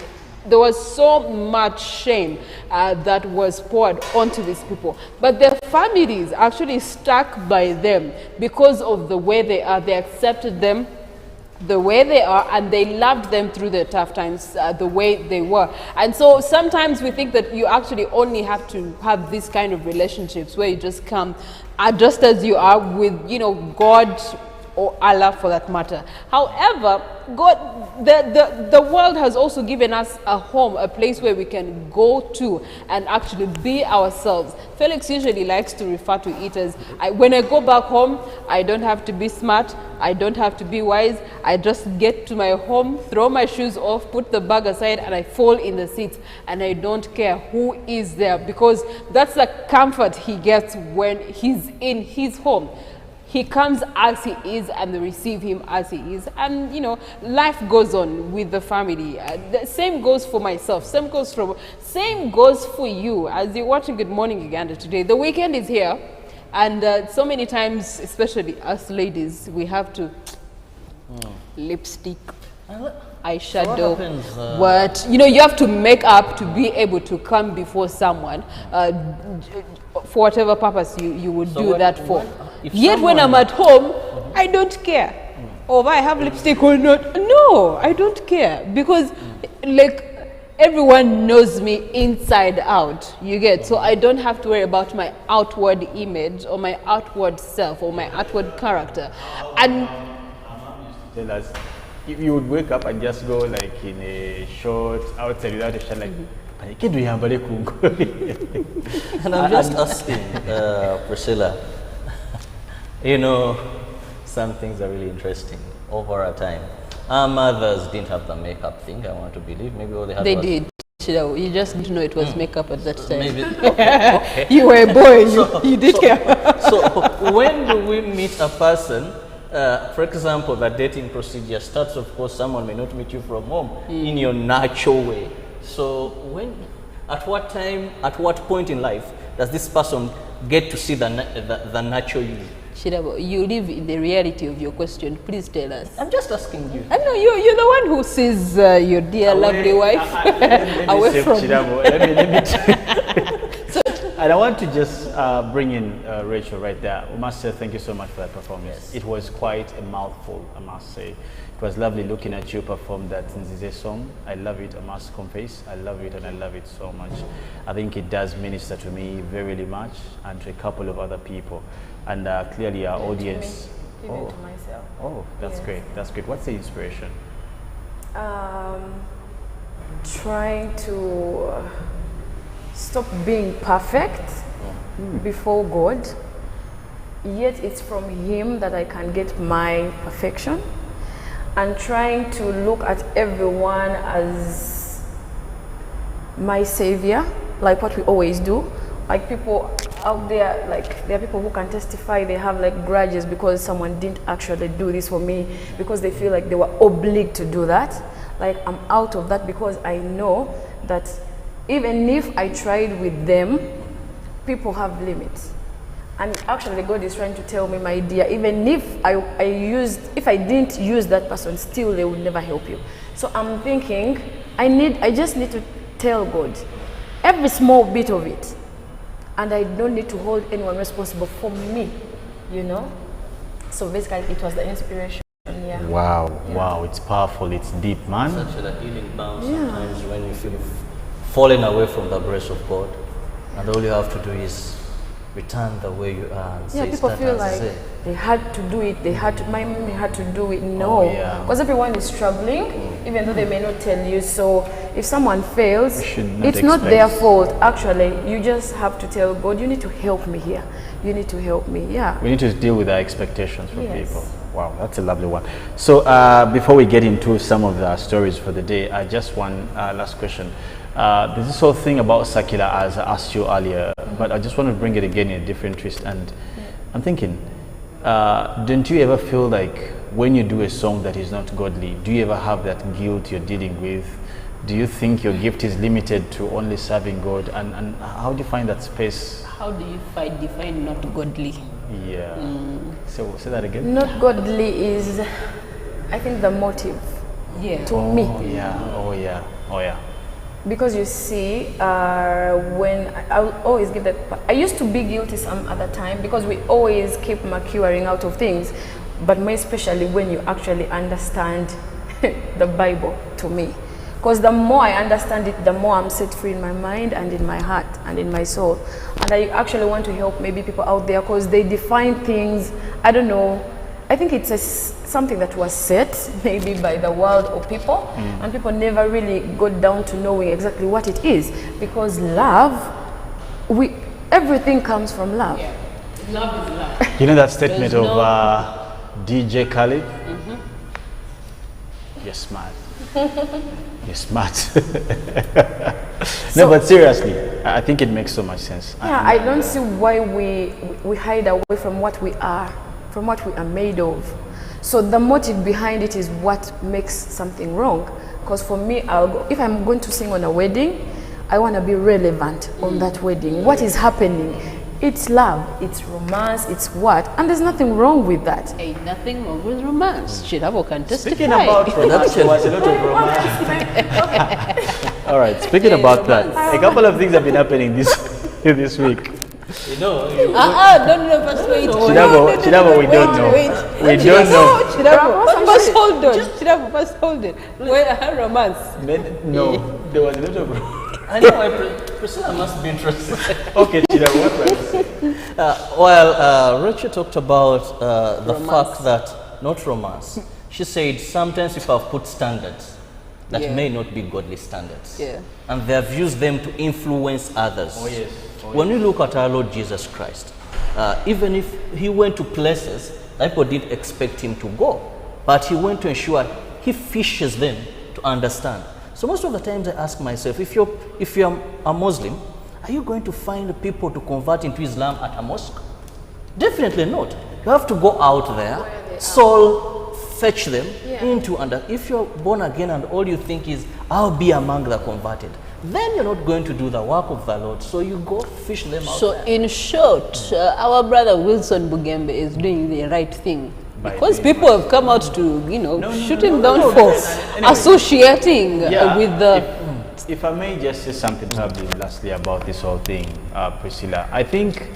There was so much shame that was poured onto these people. But their families actually stuck by them because of the way they are. They accepted them the way they are, and they loved them through the tough times the way they were. And so sometimes we think that you actually only have to have these kind of relationships where you just come just as you are with God or Allah for that matter. However, God, the world has also given us a home, a place where we can go to and actually be ourselves. Felix usually likes to refer to it as, when I go back home, I don't have to be smart, I don't have to be wise, I just get to my home, throw my shoes off, put the bag aside, and I fall in the seat, and I don't care who is there, because that's the comfort he gets when he's in his home. He comes as he is, and they receive him as he is. And, life goes on with the family. The same goes for myself. Same goes for you. As you're watching Good Morning Uganda today, the weekend is here. And so many times, especially us ladies, we have to lipstick, eyeshadow, So what happens, what you have to make up to be able to come before someone for whatever purpose you would So do what- that for. if Yet when I'm someone- at home, I don't care. Or if I have lipstick or not, no, I don't care, because everyone knows me inside out, you get. So I don't have to worry about my outward image or my outward self or my outward character. And Tell us, if you would wake up and just go like in a short outside without a shirt, like, And I'm just asking, Priscilla, some things are really interesting over a time. Our mothers didn't have the makeup thing, I want to believe. Maybe all they had they was did. Kirabo. You just didn't know it was makeup at that time. Maybe. Okay. You were a boy. You did care. So when do we meet a person? For example, the dating procedure starts, of course, someone may not meet you from home in your natural way. So at what time, at what point in life does this person get to see the natural you? Kirabo, you live in the reality of your question. Please tell us. I'm just asking you. I know you're the one who sees your dear lovely wife away from And I want to just bring in Rachel right there. I must say thank you so much for that performance. Yes. It was quite a mouthful, I must say. It was lovely looking at you perform that Nzize song. I love it, I must confess. I love it and I love it so much. I think it does minister to me very much and to a couple of other people. And clearly our audience... Even to myself. Oh, that's Yes. great. That's great. What's the inspiration? Trying to stop being perfect before God, yet it's from Him that I can get my perfection, and trying to look at everyone as my savior, like what we always do. Like people out there, like there are people who can testify they have like grudges because someone didn't actually do this for me, because they feel like they were obliged to do that. Like I'm out of that because I know that even if I tried with them, people have limits. And actually God is trying to tell me, my dear, even if I didn't use that person, still they would never help you. So I'm thinking, I just need to tell God every small bit of it. And I don't need to hold anyone responsible for me, you know? So basically it was the inspiration, yeah. Wow, wow, it's powerful, it's deep, man. Such a healing bound sometimes when you feel falling away from the grace of God, and all you have to do is return the way you are and say, people feel like they had to do it, my mommy had to do it. No, because everyone is struggling, even though they may not tell you. So if someone fails, it's not their fault. Actually, you just have to tell God, you need to help me here. You need to help me, We need to deal with our expectations from people. Wow, that's a lovely one. So before we get into some of the stories for the day, just one last question. There's this whole thing about Sakila, as I asked you earlier, but I just want to bring it again in a different twist. And I'm thinking, don't you ever feel like when you do a song that is not godly, do you ever have that guilt you're dealing with? Do you think your gift is limited to only serving God? And how do you find that space? How do you define not godly? Yeah. So say that again. Not godly is, I think, the motive. Yeah. To me. Oh yeah. Because you see, when I'll always give that, I used to be guilty some other time because we always keep maturing out of things, but more especially when you actually understand the Bible, to me. Because the more I understand it, the more I'm set free in my mind and in my heart and in my soul. And I actually want to help maybe people out there because they define things, I don't know, I think it's something that was set maybe by the world or people, and people never really got down to knowing exactly what it is. Because love, everything comes from love. Yeah. Love is love. You know that statement of DJ Khaled? You're smart. You're smart. No, but seriously, I think it makes so much sense. Yeah, I don't see why we hide away from what we are, from what we are made of. So the motive behind it is what makes something wrong. Because for me, if I'm going to sing on a wedding, I want to be relevant on that wedding. What is happening? It's love, it's romance, it's what? And there's nothing wrong with that. Ain't nothing wrong with romance. Kirabo can testify. Speaking about romance, there was a lot of romance. All right, speaking about that, a couple of things have been happening this week. You know, don't first wait. Kirabo, we don't know. We don't know. Kirabo, first hold on. Kirabo, first hold it. Where romance? No, there was a lot of romance. I know Priscilla must be interested. Okay, Kirabo, what were you saying? Rachel talked about the fact that, not romance, she said sometimes people have put standards that may not be godly standards. Yeah. And they have used them to influence others. Oh, yes. When you look at our Lord Jesus Christ, even if he went to places that people didn't expect him to go, but he went to ensure he fishes them to understand. So most of the times I ask myself, if you're a Muslim, are you going to find people to convert into Islam at a mosque? Definitely not. You have to go out there, soul fetch them into, and if you're born again and all you think is, I'll be among the converted, then you're not going to do the work of the Lord. So you go fish them out. So in short, our brother Wilson Bugembe is doing the right thing. Because people have come out to, shoot him down for associating with the... If I may just say something probably lastly about this whole thing, Priscilla, I think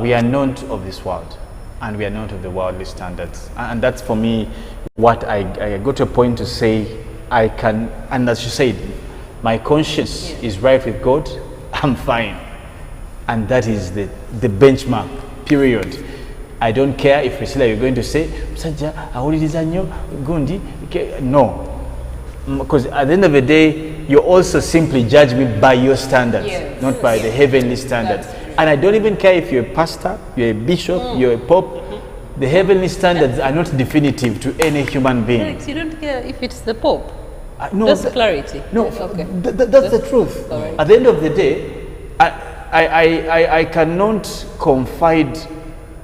we are not of this world, and we are not of the worldly standards. And that's for me what I got to a point to say I can, and as you said, my conscience is right with God, I'm fine. And that is the benchmark, period. I don't care if Priscilla you're going to say, no. Because at the end of the day, you also simply judge me by your standards, not by the heavenly standards. And I don't even care if you're a pastor, you're a bishop, you're a pope. The heavenly standards are not definitive to any human being. Felix, you don't care if it's the pope? No, that's clarity. No, okay. That's the truth. Right. At the end of the day, I cannot confide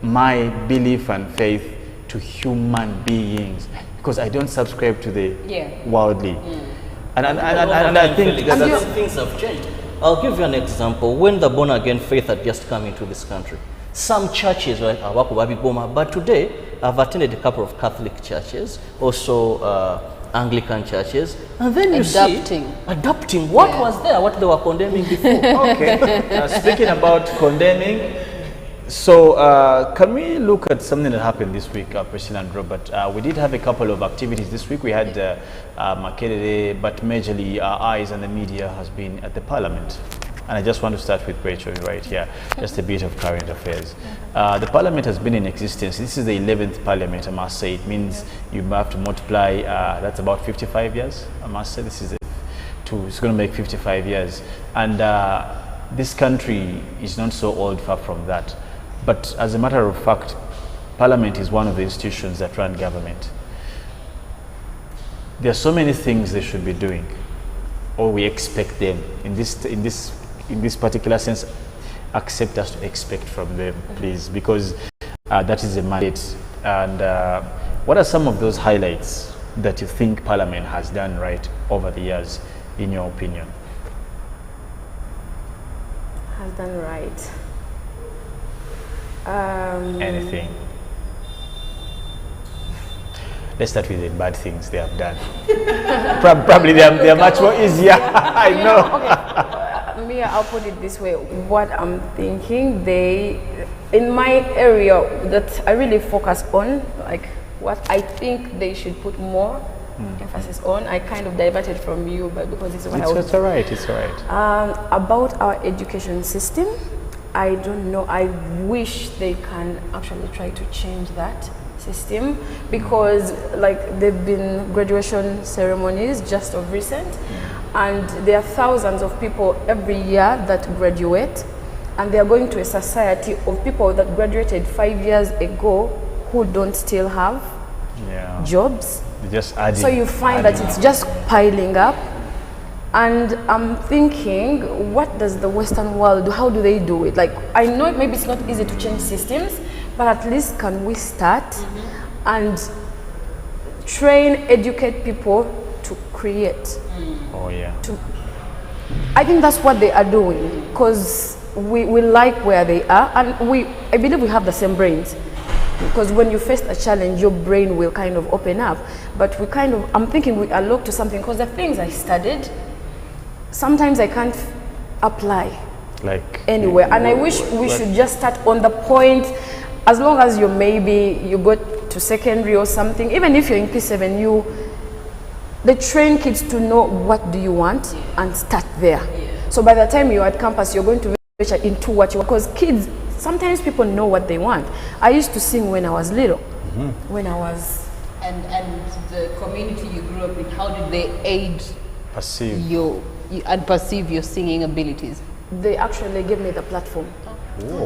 my belief and faith to human beings because I don't subscribe to the worldly. And I think that things have changed. I'll give you an example. When the born again faith had just come into this country, some churches were like, but today I've attended a couple of Catholic churches, also Anglican churches, and then you see adopting what was there, what they were condemning before. Okay. Speaking about condemning, so can we look at something that happened this week, Priscilla and Robert? We did have a couple of activities this week. We had Makerere, but majorly our eyes and the media has been at the Parliament. And I just want to start with Rachel right here, just a bit of current affairs. The Parliament has been in existence. This is the 11th Parliament, I must say. It means you have to multiply, that's about 55 years, I must say. This is it's going to make 55 years. And this country is not so old, far from that. But as a matter of fact, Parliament is one of the institutions that run government. There are so many things they should be doing, or we expect them in this particular sense. Accept us to expect from them, please, because that is a mandate. And what are some of those highlights that you think Parliament has done right over the years, in your opinion? Has done right. Anything. Let's start with the bad things they have done. Probably they are much more easier. I know. Okay. I'll put it this way. What I'm thinking, in my area that I really focus on, like what I think they should put more emphasis on. I kind of diverted from you, but because it's what it's all right. It's all right. About our education system, I don't know. I wish they can actually try to change that system, because like there've been graduation ceremonies just of recent, and there are thousands of people every year that graduate, and they are going to a society of people that graduated 5 years ago who don't still have jobs. Just adding, so you find that it's just piling up. And I'm thinking, what does the Western world do? How do they do it? Like, I know maybe it's not easy to change systems, but at least can we start and train, educate people to create? Oh yeah. I think that's what they are doing, because we like where they are, and I believe we have the same brains. Because when you face a challenge, your brain will kind of open up. But I'm thinking we are locked to something, because the things I studied, sometimes I can't apply like anywhere. And I wish we should just start on the point, as long as you go to secondary or something, even if you're in P7, they train kids to know what do you want and start there. So by the time you're at campus, you're going to venture into what you want, because kids, sometimes people know what they want. I used to sing when I was little, when I was... And the community you grew up in, how did they aid perceive your singing abilities? They actually gave me the platform.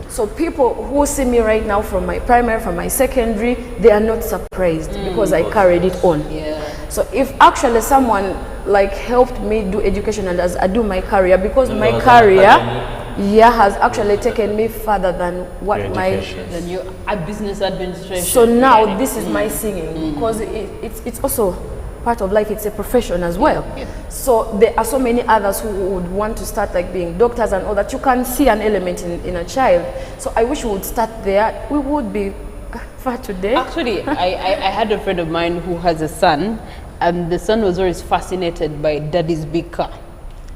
So people who see me right now from my primary, from my secondary, they are not surprised because I carried it on. So if actually someone like helped me do education and as I do my career, because my was an career academy. has actually taken me further than what Your my education. Then you business administration. so now this is my singing, because it's also part of life. It's a profession as well. So there are so many others who would want to start like being doctors and all that. You can see an element in a child. So I wish we would start there. We would be far today. Actually, I had a friend of mine who has a son, and the son was always fascinated by daddy's big car.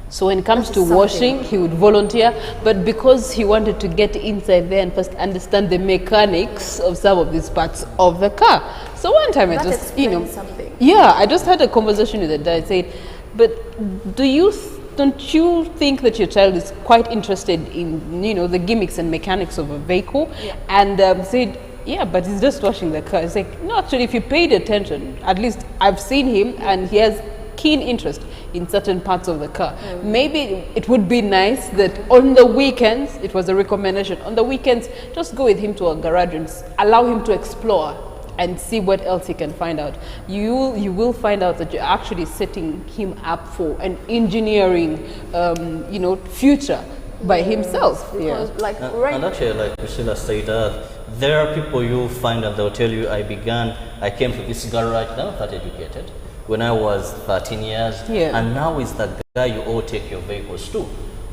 So when it comes to washing, he would volunteer, but because he wanted to get inside there and first understand the mechanics of some of these parts of the car. So one time I That just, explains something. yeah, I just had a conversation with the dad. I said, but don't you think that your child is quite interested in, the gimmicks and mechanics of a vehicle? And said, yeah, but he's just washing the car. It's like, no, actually, if you paid attention, at least I've seen him and he has keen interest in certain parts of the car. Maybe it would be nice that on the weekends, it was a recommendation, on the weekends, just go with him to a garage and allow him to explore and see what else he can find out. You will find out that you're actually setting him up for an engineering, future by himself. Because And actually, like Priscilla said, there are people you find and they'll tell you, I came to this garage, I'm not that educated, when I was 13 years, and now is the guy you all take your vehicles to.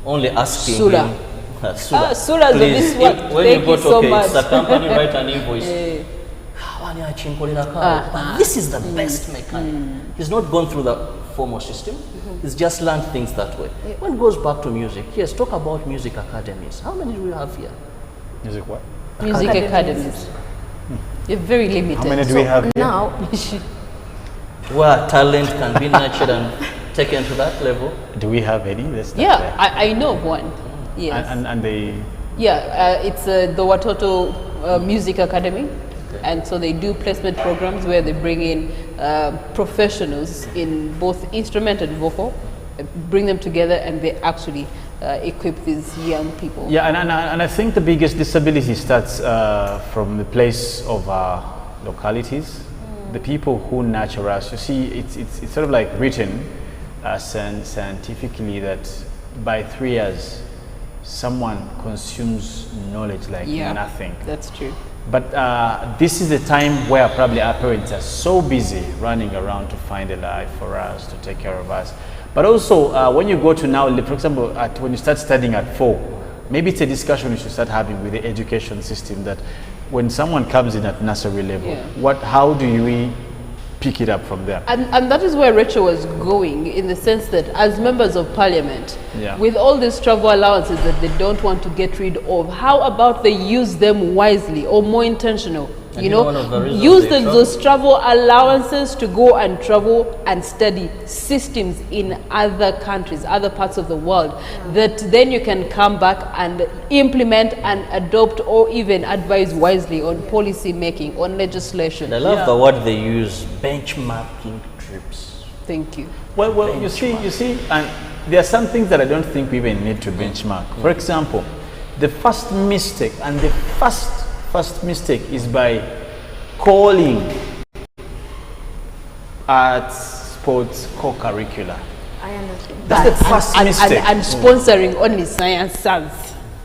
Only asking Sura. him, Sura, please, this one. when Thank you go you to so much. it's the company, write an invoice. But this is the best mechanic. He's not gone through the formal system. He's just learned things that way. When it goes back to music, yes, talk about music academies. How many do we have here? Music what? Music academies. You're very limited. How many do we have here? now Where talent can be nurtured and taken to that level. Do we have any? Let's start Yeah, there. I know of one. Yes. And they... Yeah, it's the Watoto Music Academy. And so they do placement programs where they bring in professionals in both instrument and vocal, bring them together, and they actually equip these young people. Yeah, and I think the biggest disability starts from the place of our localities. The people who nurture us. You see, it's sort of like written scientifically that by 3 years, someone consumes knowledge like nothing. That's true. But this is the time where probably our parents are so busy running around to find a life for us, to take care of us. But also, when you go to now, for example, when you start studying at 4, maybe it's a discussion you should start having with the education system that when someone comes in at nursery level, how do we pick it up from there? And that is where Rachel was going, in the sense that as members of parliament, with all these travel allowances that they don't want to get rid of, how about they use them wisely or more intentional? And Use those travel allowances to go and travel and study systems in other countries, other parts of the world, that then you can come back and implement and adopt or even advise wisely on policy making, on legislation. I love the word they use, benchmarking trips. Thank you. Well, you see, and there are some things that I don't think we even need to benchmark. For example, the first mistake, and the first mistake is by calling arts, sports, co-curricular. I understand. That's the first mistake. And sponsoring only science.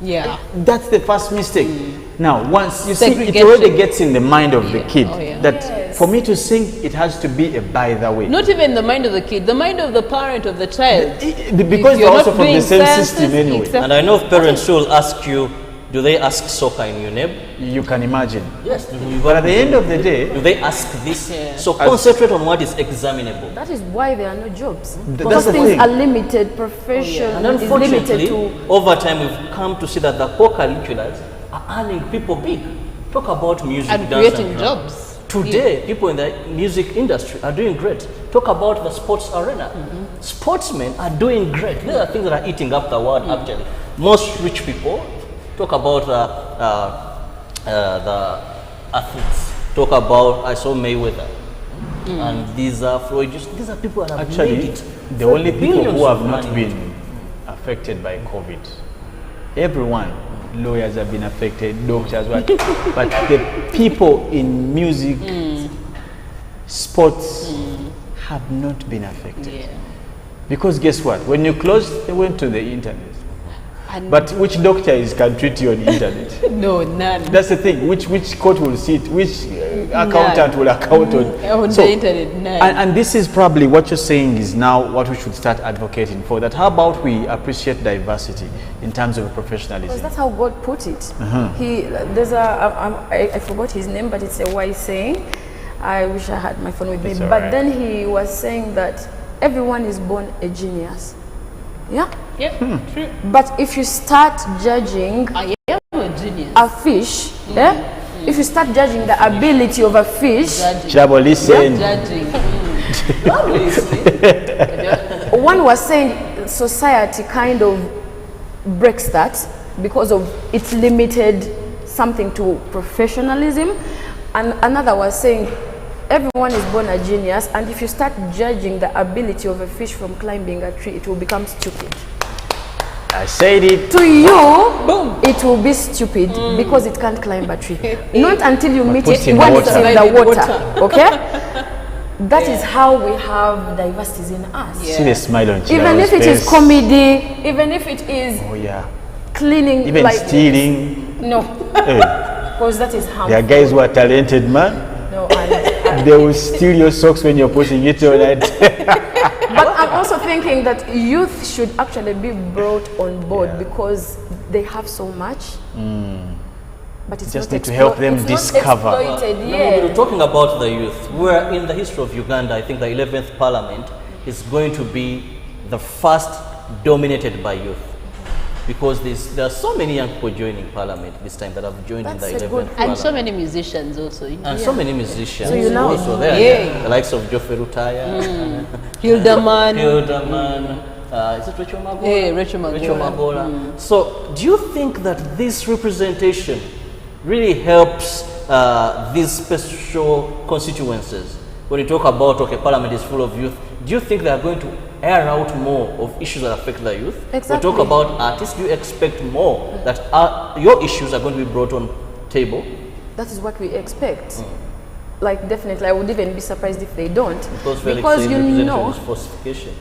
Yeah. That's the first mistake. Now, once you see, it Segregation. already gets in the mind of the kid that Yes. for me to sing, it has to be a by the way. Not even the mind of the kid, the mind of the parent of the child. Because If they're you're also not from the doing same sciences, system anyway. exactly. And I know parents will ask you, do they ask soccer in UNEB? You can imagine. Yes. But at the end of the day, do they ask this? Yeah. So concentrate on what is examinable. That is why there are no jobs. that's Because the things thing. are limited. Profession And is limited unfortunately, to. over time we've come to see that the co-curriculars are earning people big. Talk about music, And dance, creating and jobs. Today, people in the music industry are doing great. Talk about the sports arena. Sportsmen are doing great. These are things that are eating up the world, actually. Most rich people, talk about the athletes. Talk about, I saw Mayweather. And these are Floyd. These are people that have made actually, it. the for only people billions who of have not money. been affected by COVID, everyone, lawyers have been affected, doctors, but the people in music, sports have not been affected. Because guess what? When you closed, they went to the internet. And But which doctor can treat you on the internet? no, none. That's the thing. Which court will sit? Which accountant will account on? On the internet, none. And this is probably what you're saying is now what we should start advocating for. That how about we appreciate diversity in terms of Because professionalism? that's how God put it. There's I forgot his name, but it's a wise saying. I wish I had my phone with me. It's But alright. then he was saying that everyone is born a genius. Yeah? Yeah, true. But if you start judging I am a genius. a fish, if you start judging the ability of a fish, Kirabo, listen. Judging. one was saying society kind of breaks that because of its limited something to professionalism, and another was saying everyone is born a genius, and if you start judging the ability of a fish from climbing a tree, it will become stupid. I said it. To you, it will be stupid because it can't climb a tree. Not until you meet put it in when water. it's in the water. Okay? That is how we have diversities in us. See the smile on Kirabo's Even if it is face. comedy, even if it is Oh yeah. cleaning, Even like stealing. no, Hey, because that is harmful. there are guys who are talented, man. No, and They will steal your socks when you're putting it on. but I'm also thinking that youth should actually be brought on board because they have so much. But it's Just not need to help them it's not discover. exploited, We yeah. were talking about the youth. We're in the history of Uganda. I think the 11th parliament is going to be the first dominated by youth. Because there are so many young people joining parliament this time that have joined That's in a the 11th good- parliament. And so many musicians also. And so many musicians. So you know- also there. Yeah. The likes of Joffrey Rutaya, Hildeman. Hildeman, is it Rachel Magola? Yeah, Rachel Magola. Rachel Magola. So do you think that this representation really helps these special constituencies? When you talk about, okay, parliament is full of youth, do you think they are going to air out more of issues that affect the youth? Exactly. We talk about artists, do you expect more that your issues are going to be brought on table? That is what we expect. Like definitely, I would even be surprised if they don't. Because Felix Because says you representation know, is falsification.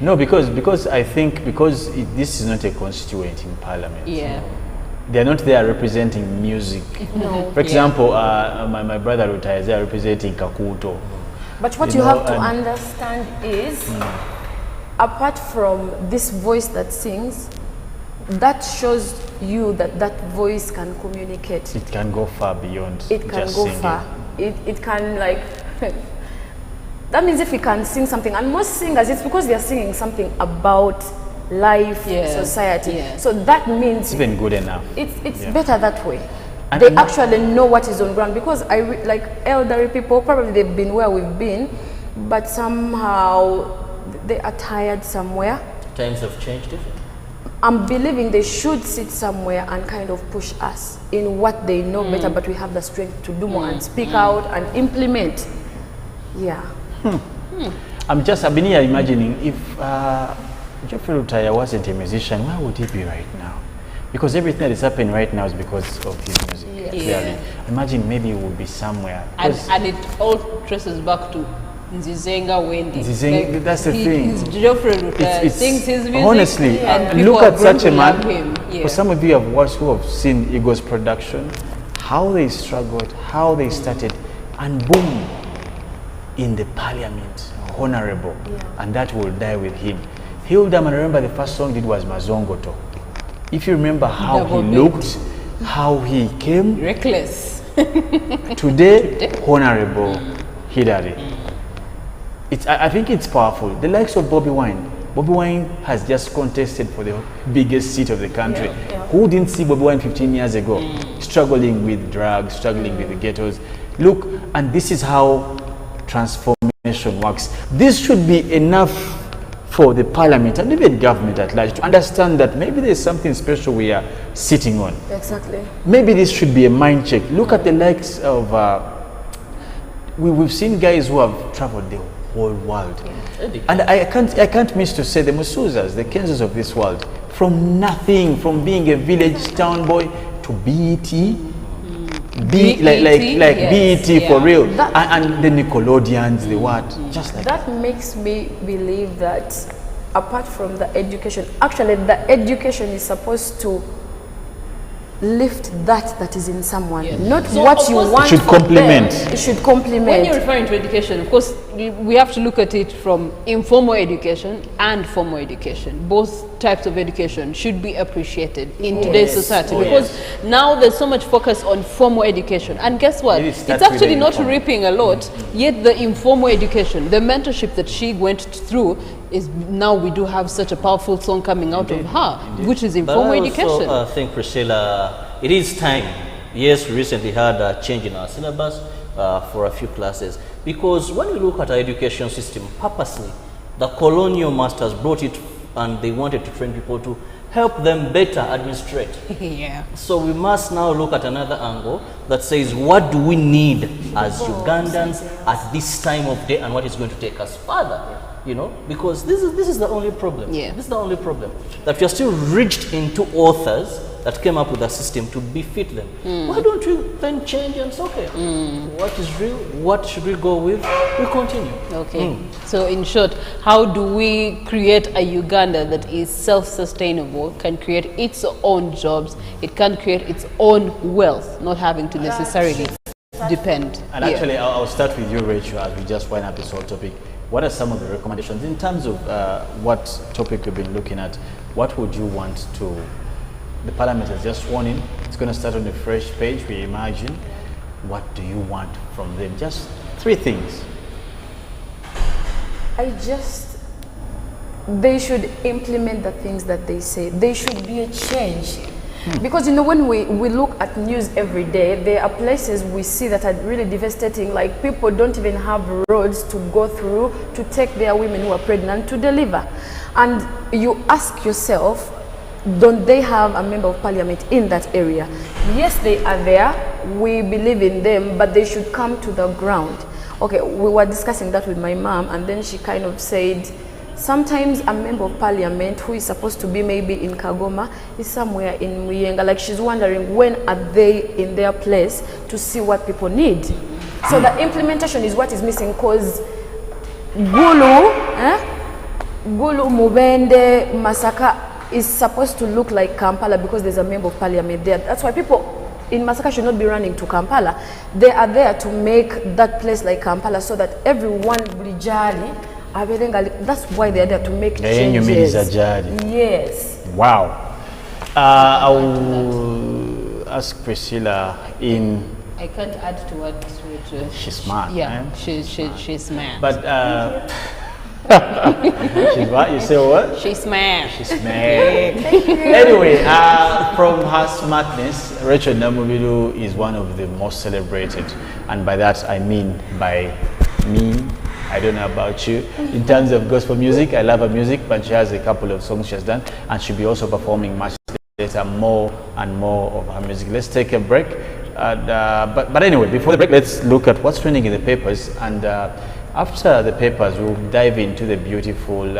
No, because I think this is not a constituent in parliament. Yeah. They're not there representing music. No. For example, my brother retires, they're representing Kakuto. but what You you, know, have to and- understand is, apart from this voice that sings, that shows you that that voice can communicate. It can go far beyond It can just go singing. far. It can like that means if we can sing something, and most singers, it's because they are singing something about life, Yeah. society. Yeah. So that means It's even good enough. it's Yeah. better that way. And They I'm not- actually know what is on ground, because like elderly people, probably they've been where we've been, but somehow they are tired somewhere. Times have changed it. I'm believing they should sit somewhere and kind of push us in what they know better, but we have the strength to do more and speak out and implement. Yeah. I've been here imagining if Joffrey Rutaya wasn't a musician, where would he be right now? Because everything that is happening right now is because of his music. Clearly. Imagine maybe he would be somewhere. And it all traces back to Nzizenga Wendy. Nzizenga, that's the thing. He's Geoffrey Rutaya sings his music. honestly, and people look have at grown such a to man. love him. Yeah. For some of you have watched who have seen Eagle's production, how they struggled, how they started, and boom, in the parliament, honorable, and that will die with him. Hildeman, I remember the first song he did was Mazongoto. If you remember how Double he beat. looked, how he came, Reckless. today, honorable Hillary. I think it's powerful. The likes of Bobby Wine. Bobby Wine has just contested for the biggest seat of the country. Who didn't see Bobby Wine 15 years ago? Struggling with drugs, struggling with the ghettos. Look, and this is how transformation works. This should be enough for the parliament and even government at large to understand that maybe there's something special we are sitting on. Exactly. Maybe this should be a mind check. Look at the likes of, we've seen guys who have traveled the whole world. And I can't miss to say the Musuzas, the Kenzas of this world, from nothing, from being a village town boy to BET, BET yes, for real, That- and the Nickelodeons, the what, just like That makes me believe that apart from the education, actually the education is supposed to lift that is in someone, not So, what of you course, want. it should for them. complement. It should When complement. you're referring to education, of course, we have to look at it from informal education and formal education. Both types of education should be appreciated in today's society, because now there's so much focus on formal education. And guess what? It It's starts with actually the not informal. reaping a lot, yet the informal education, the mentorship that she went through, is now we do have such a powerful song coming out of her, which is But informal I education. also think, Priscilla, it is time. Yes, we recently had a change in our syllabus for a few classes. Because when you look at our education system, purposely, the colonial masters brought it and they wanted to train people to help them better administrate. Yeah. So we must now look at another angle that says, what do we need as Ugandans at this time of day and what is going to take us further? You know, because this is the only problem. Yeah. This is the only problem. That we are still reached into authors that came up with a system to befit them. Why don't we then change and say, okay, what is real? What should we go with? We continue. Okay. So in short, how do we create a Uganda that is self-sustainable, can create its own jobs, it can create its own wealth, not having to necessarily depend. And Yeah. actually, I'll start with you, Rachel, as we just wind up this whole topic. What are some of the recommendations in terms of what topic we've been looking at? What would you want to? The Parliament has just sworn in. It's going to start on a fresh page, we imagine. What do you want from them? Just 3 things. They should implement the things that they say. There should be a change. Because, you know, when we look at news every day, there are places we see that are really devastating. Like, people don't even have roads to go through to take their women who are pregnant to deliver. And you ask yourself, don't they have a member of parliament in that area? Yes, they are there. We believe in them, but they should come to the ground. Okay, we were discussing that with my mom, and then she kind of said, sometimes a member of parliament who is supposed to be maybe in Kagoma is somewhere in Muyenga. Like, she's wondering, when are they in their place to see what people need? So the implementation is what is missing, because Gulu, Mubende, Masaka is supposed to look like Kampala because there's a member of parliament there. That's why people in Masaka should not be running to Kampala. They are there to make that place like Kampala, so that everyone Brijali, that's why they are there, to make changes. Yes. Wow. I will ask Priscilla in. I can't add to what She's smart. Yeah, man. she's smart. But she's what? You say what? She's smart. She's smart. Anyway, from her smartness, Rachel Namubiru is one of the most celebrated, and by that I mean by me. I don't know about you. In terms of gospel music, I love her music, but she has a couple of songs she has done, and she'll be also performing much later more and more of her music. Let's take a break. But anyway, before the break, let's look at what's trending in the papers, and after the papers, we'll dive into the beautiful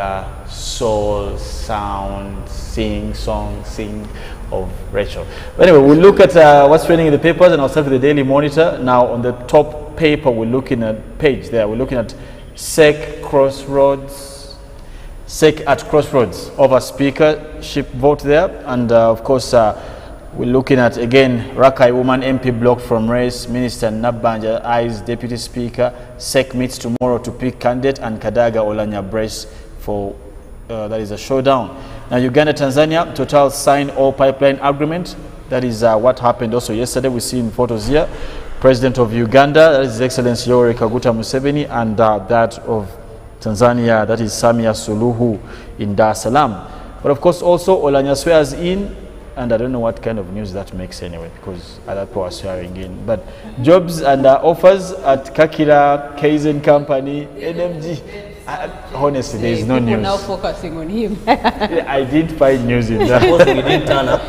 soul sound, sing of Rachel. But anyway, we'll look at what's trending in the papers, and I'll start with the Daily Monitor. Now, on the top paper, we're looking at page there. We're looking at SEC at Crossroads over speakership vote there, and of course, we're looking at, again, Rakai woman MP blocked from race, Minister Nabanja eyes Deputy Speaker, SEC meets tomorrow to pick candidate, and Kadaga Olanya brace for, that is a showdown. Now, Uganda, Tanzania, Total sign all pipeline agreement. That is what happened also yesterday. We see in photos here, President of Uganda, that is His Excellency Yoweri Kaguta Museveni, and that of Tanzania, that is Samia Suluhu in Dar es Salaam. But of course, also Olanya swears in, and I don't know what kind of news that makes anyway, because other people are swearing in. But jobs and offers at Kakira, Kaizen Company, NMG. Honestly, there is no news. Now focusing on him. I did find news in that. We didn't turn up.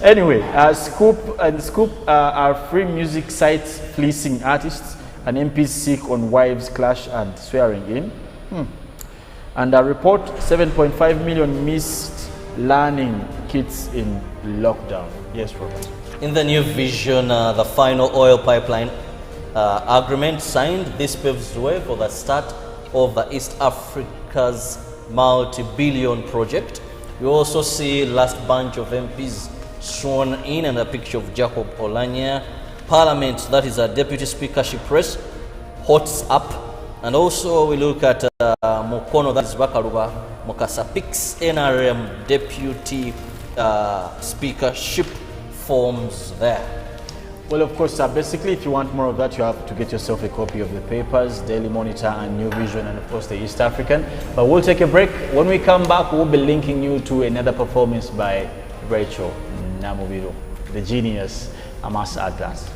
Anyway, Scoop are free music sites fleecing artists, and MPs seek on wives clash and swearing in. And a report, 7.5 million missed learning kits in lockdown. Yes, Robert. In the new vision, the final oil pipeline agreement signed. This paves the way for the start of the East Africa's multi-billion project. You also see last bunch of MPs sworn in and a picture of Jacob Olanya. Parliament, that is a deputy speakership race, hots up. And also we look at Mukono, that is Bakaluba Mukasa picks NRM deputy speakership forms there. Well, of course, basically, if you want more of that, you have to get yourself a copy of the papers, Daily Monitor and New Vision, and of course the East African. But we'll take a break. When we come back, we'll be linking you to another performance by Rachel Namubiru, the genius Amas Atlas.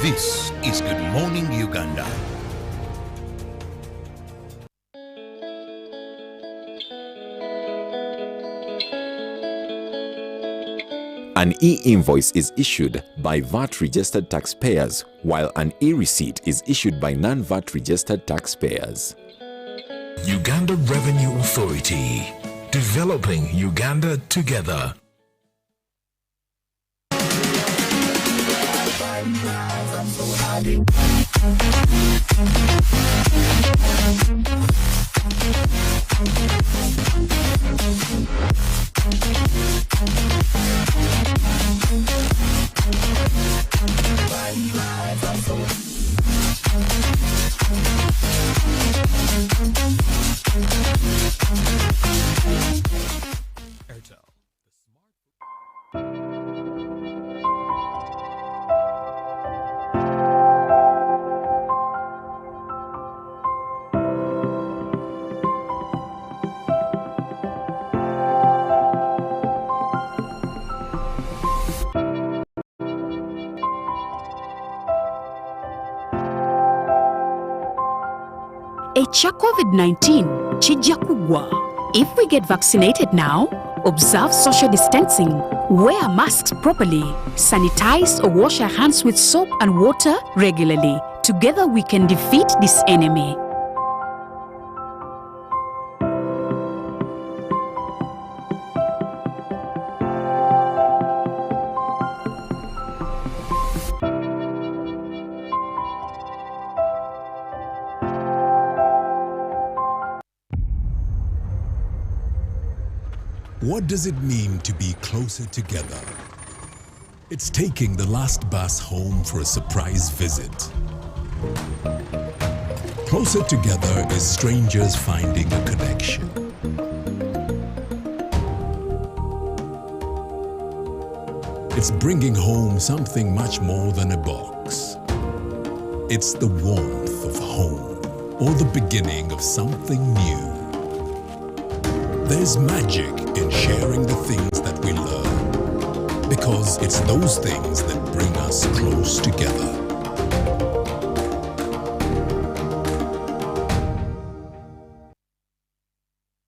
This is Good Morning Uganda. An e-invoice is issued by VAT-registered taxpayers, while an e-receipt is issued by non-VAT registered taxpayers. Uganda Revenue Authority, developing Uganda together. Echa COVID-19 chijja kugwa. If we get vaccinated now, observe social distancing, wear masks properly, sanitize or wash our hands with soap and water regularly. Together we can defeat this enemy. What does it mean to be closer together? It's taking the last bus home for a surprise visit. Closer together is strangers finding a connection. It's bringing home something much more than a box. It's the warmth of home, or the beginning of something new. There's magic in sharing the things that we learn, because it's those things that bring us close together.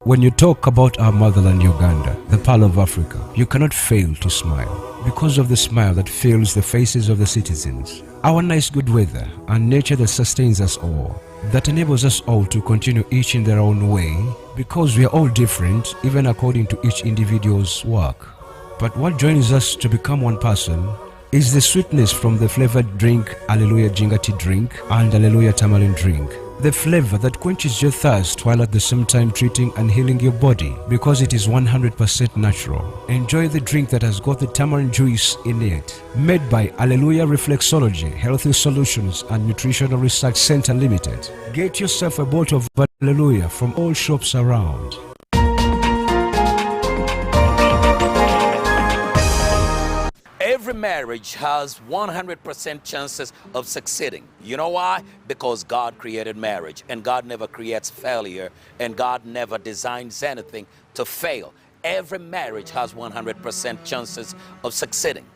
When you talk about our motherland Uganda, the Pearl of Africa, you cannot fail to smile because of the smile that fills the faces of the citizens. Our nice good weather and nature that sustains us all, that enables us all to continue each in their own way, because we are all different even according to each individual's work. But what joins us to become one person is the sweetness from the flavored drink Alleluia Jingati drink and Alleluia Tamarind drink. The flavor that quenches your thirst while at the same time treating and healing your body, because it is 100% natural. Enjoy the drink that has got the tamarind juice in it. Made by Alleluia Reflexology, Healthy Solutions and Nutritional Research Center Limited. Get yourself a bottle of Alleluia from all shops around. Every marriage has 100% chances of succeeding. You know why? Because God created marriage, and God never creates failure, and God never designs anything to fail. Every marriage has 100% chances of succeeding.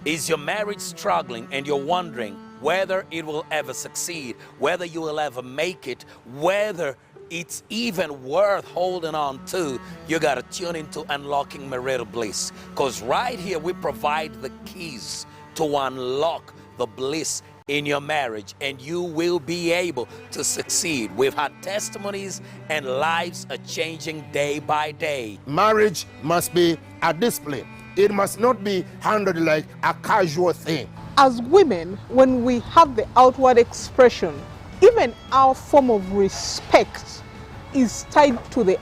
Is your marriage struggling and you're wondering whether it will ever succeed, whether you will ever make it, whether it's even worth holding on to, you got to tune into Unlocking Marital Bliss. Because right here, we provide the keys to unlock the bliss in your marriage, and you will be able to succeed. We've had testimonies, and lives are changing day by day. Marriage must be a discipline. It must not be handled like a casual thing. As women, when we have the outward expression, even our form of respect is tied to the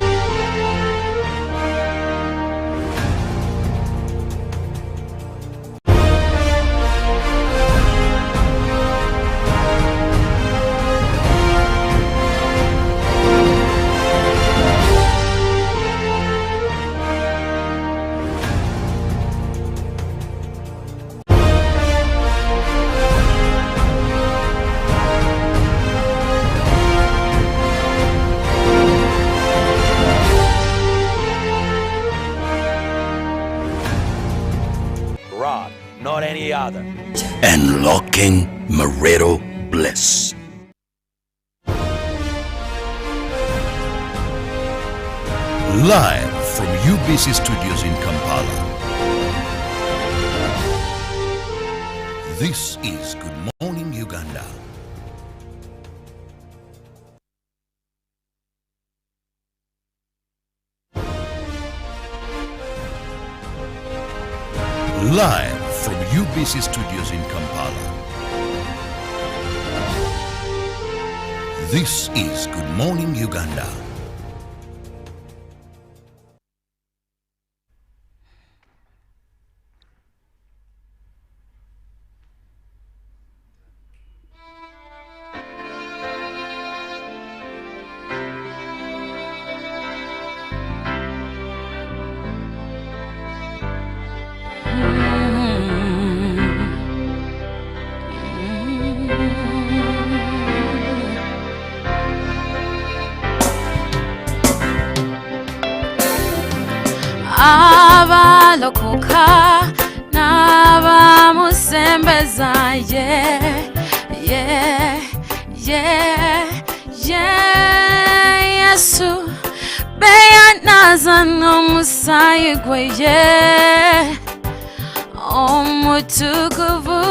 Not any other. Unlocking Marital Bliss. Live from UBC Studios in Kampala. This is Good Morning Uganda. Live from UBC Studios in Kampala. This is Good Morning Uganda. Abalokoka n'abamusembeza Yesu beyanaza n'omusaayi gwe omutukuvu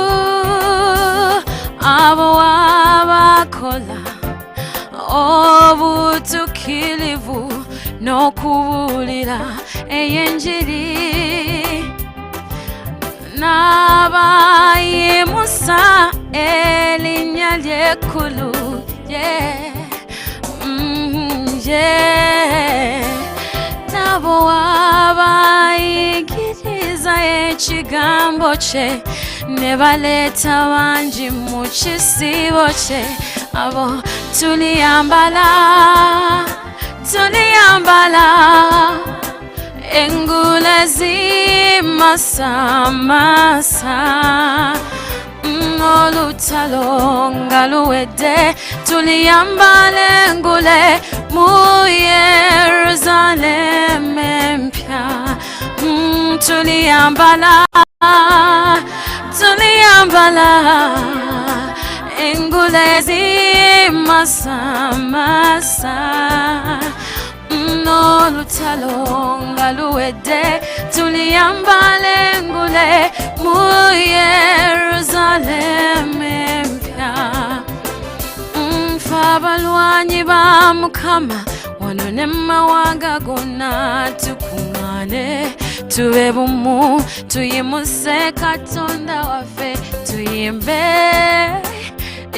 abo abakola obutukirivu n'okubuulira ey'enjiri n'abayimusa erinnya ly'ekkulu n'abo abayigiriza ekigambo kye ne baleeta bangi mu kisibo kye abo tuliyambala engule zimasamasa olutalo nga luwedde tuliyambala engule mu Yerusalemu empya tuliyambala engule zimasamasa n'olutalo nga luwedde tuliyambala engule mu Yerusalemu empya ffe abalwanyi ba Mukama wano ne mawanga gonna tukuŋŋaane tube bumu tuyimuse Katonda waffe tuyimbe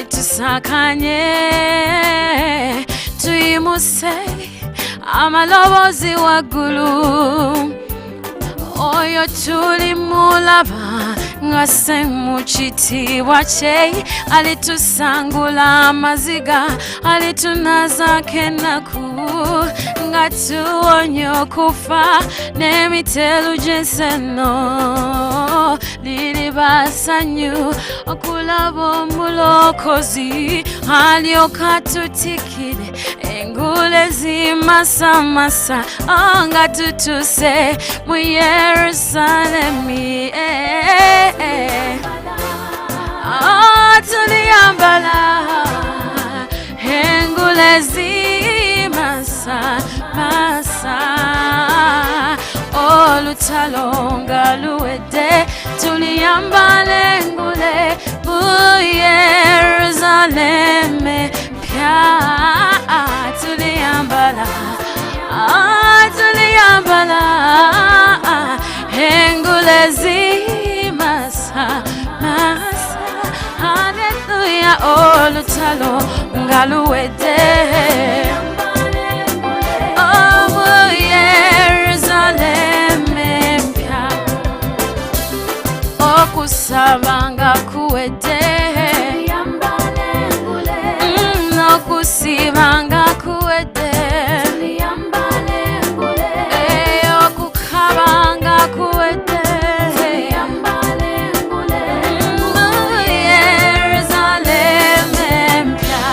tusakanye tuyimuse amaloboozi waggulu oyo tulimulaba ng'asse mu kitiibwa kye alitusangula amaziga alitunazaako ennaku nga tuwonya okufa n'emitelu gy'ensenno liriba ssanyu okulaba omulokozi alyoka tutikire engule zimasamasa nga tutuse mu Yerusalemu tuliyambala engule zimasamasa masa masa olutalo nga luwedde tuliyambale ngule bu Yerusaleme pya tuliyambala tuliyambala engule zimasa masa haleluya olutalo nga luwedde Yerusaleme mpya okusabanga kuwedde nokusibanga kuwedde okukabanga kuwedde Yerusaleme mpya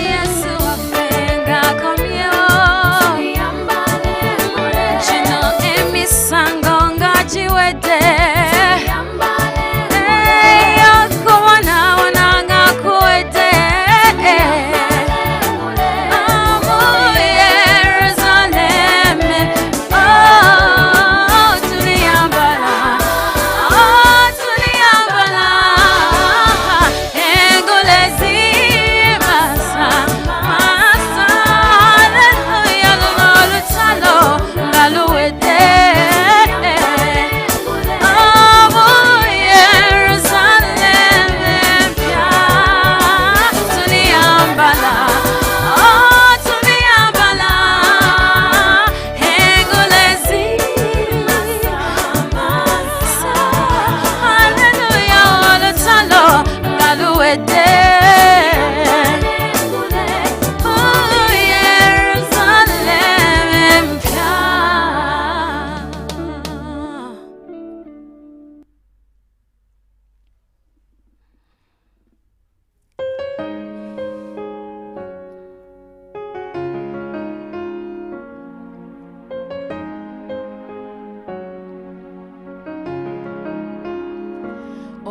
Yesu waffe ng'akomyewo kino emisango nga giwedde okubonabona nga kuwedde Yerusaleme tuliyambala tuliyambala engule zimasa masa haleluya lulutalo nga luwedde Yerusaleme mpya tuliyambala tuliyambala engule zimasa haleluya olutalo nga luwedde Yerusaleme mpya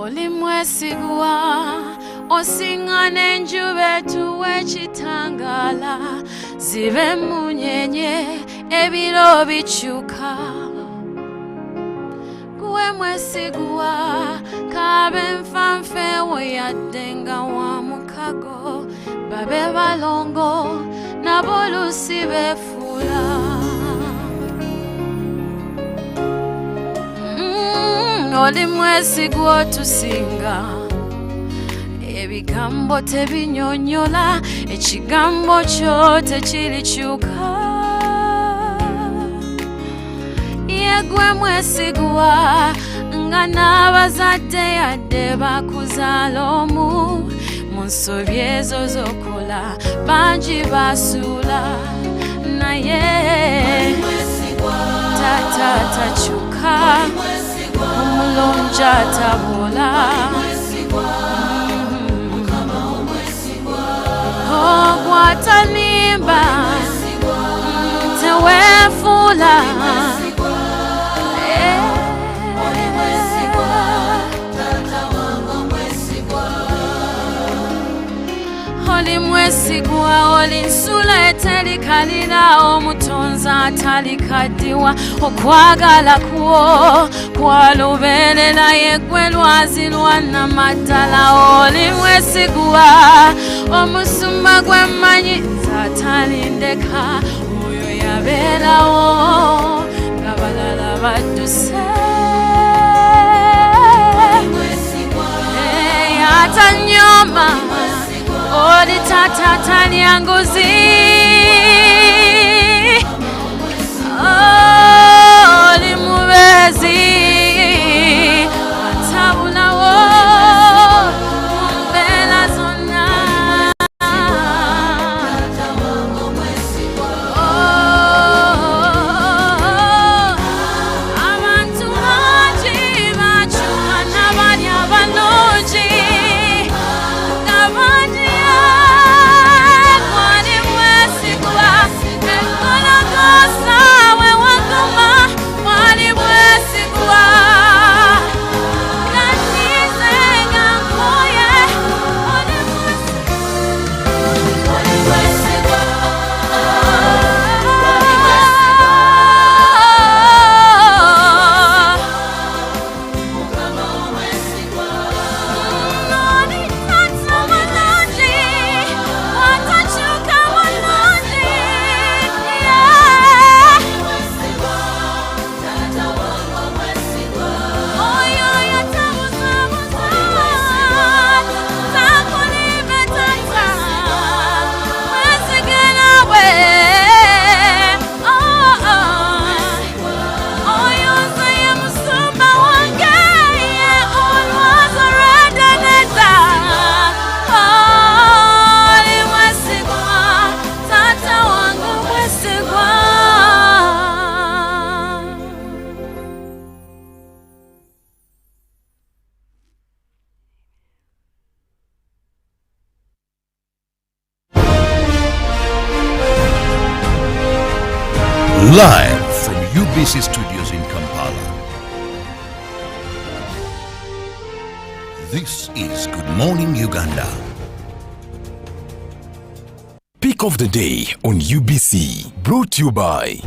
oli mwesigwa osinga n'enjuba etuwa ekitangala zibe munyenye ebiro bikyuka gwe mwesigwa kabe nfanfewo yadde nga wa mukago babe balongo nabo lusi befuula oli mwesigwa otusinga ebigambo tebinyonyola ekigambo kyo tekirikyuka yegwe mwesigwa nga n'abazadde yadde bakuzaala omu mu nsobi ezo z'okola bangi basuula naye tata takyuka omulungi atabula ogwatanimba teweefuula oli mwesigwa oli nsula eterikalira omutonzi atalikaddiwa okwagala kwo kwalubeerera yegwe lwazi lwa namaddala oli mwesigwa omusumba gw'emmanyi nzaatalindeka oyo yabeerawo nga balala badduse atanyoma oli tata talya nguzi oli mubezi atabulawo mu mbeera zonna abantu bangi bakyuka n'abali abalungi nga bangi gwali mwesi Live from UBC Studios in Kampala. This is Good Morning Uganda. Pick of the day on UBC, brought to you by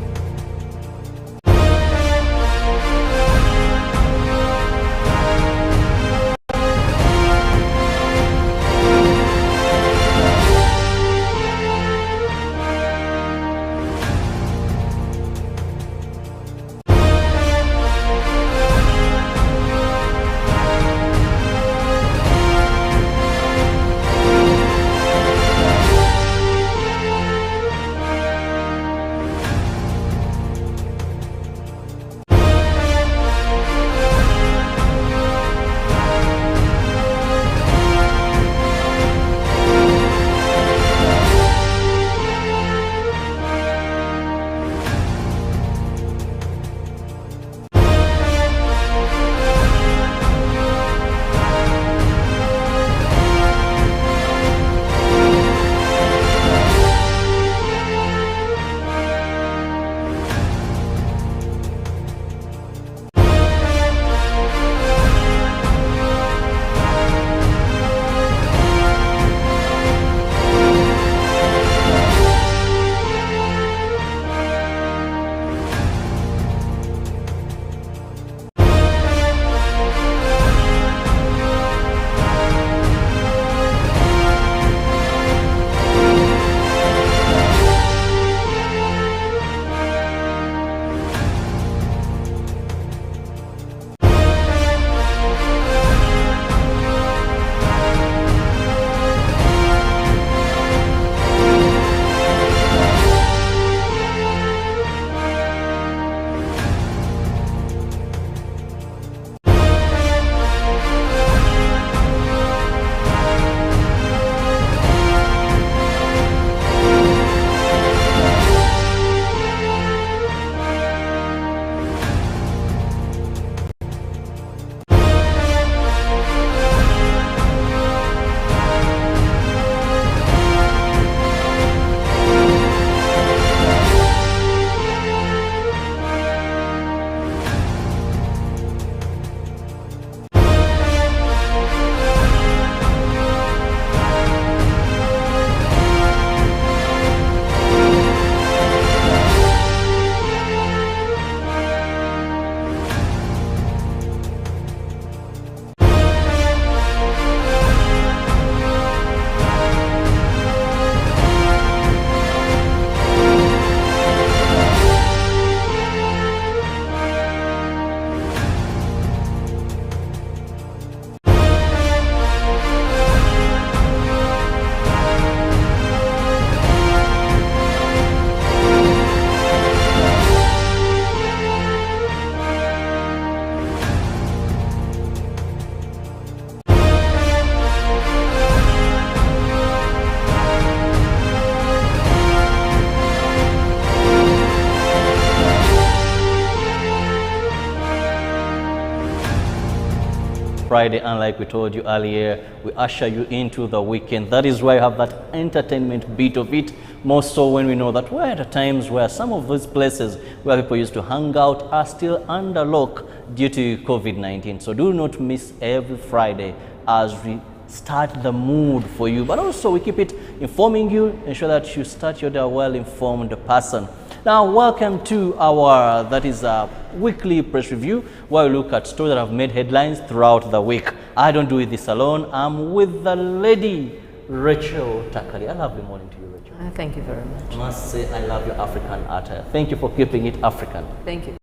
Friday, and like we told you earlier, we usher you into the weekend. That is why you have that entertainment bit of it, more so when we know that we're at times where some of those places where people used to hang out are still under lock due to COVID-19. So do not miss every Friday as we start the mood for you, but also we keep it informing you, ensure that you start your day a well-informed person. Now, welcome to our, that is a weekly press review, where we look at stories that have made headlines throughout the week. I don't do this alone. I'm with the lady, Rachel Takali. A lovely morning to you, Rachel. Thank you very much. I must say, I love your African attire. Thank you for keeping it African. Thank you.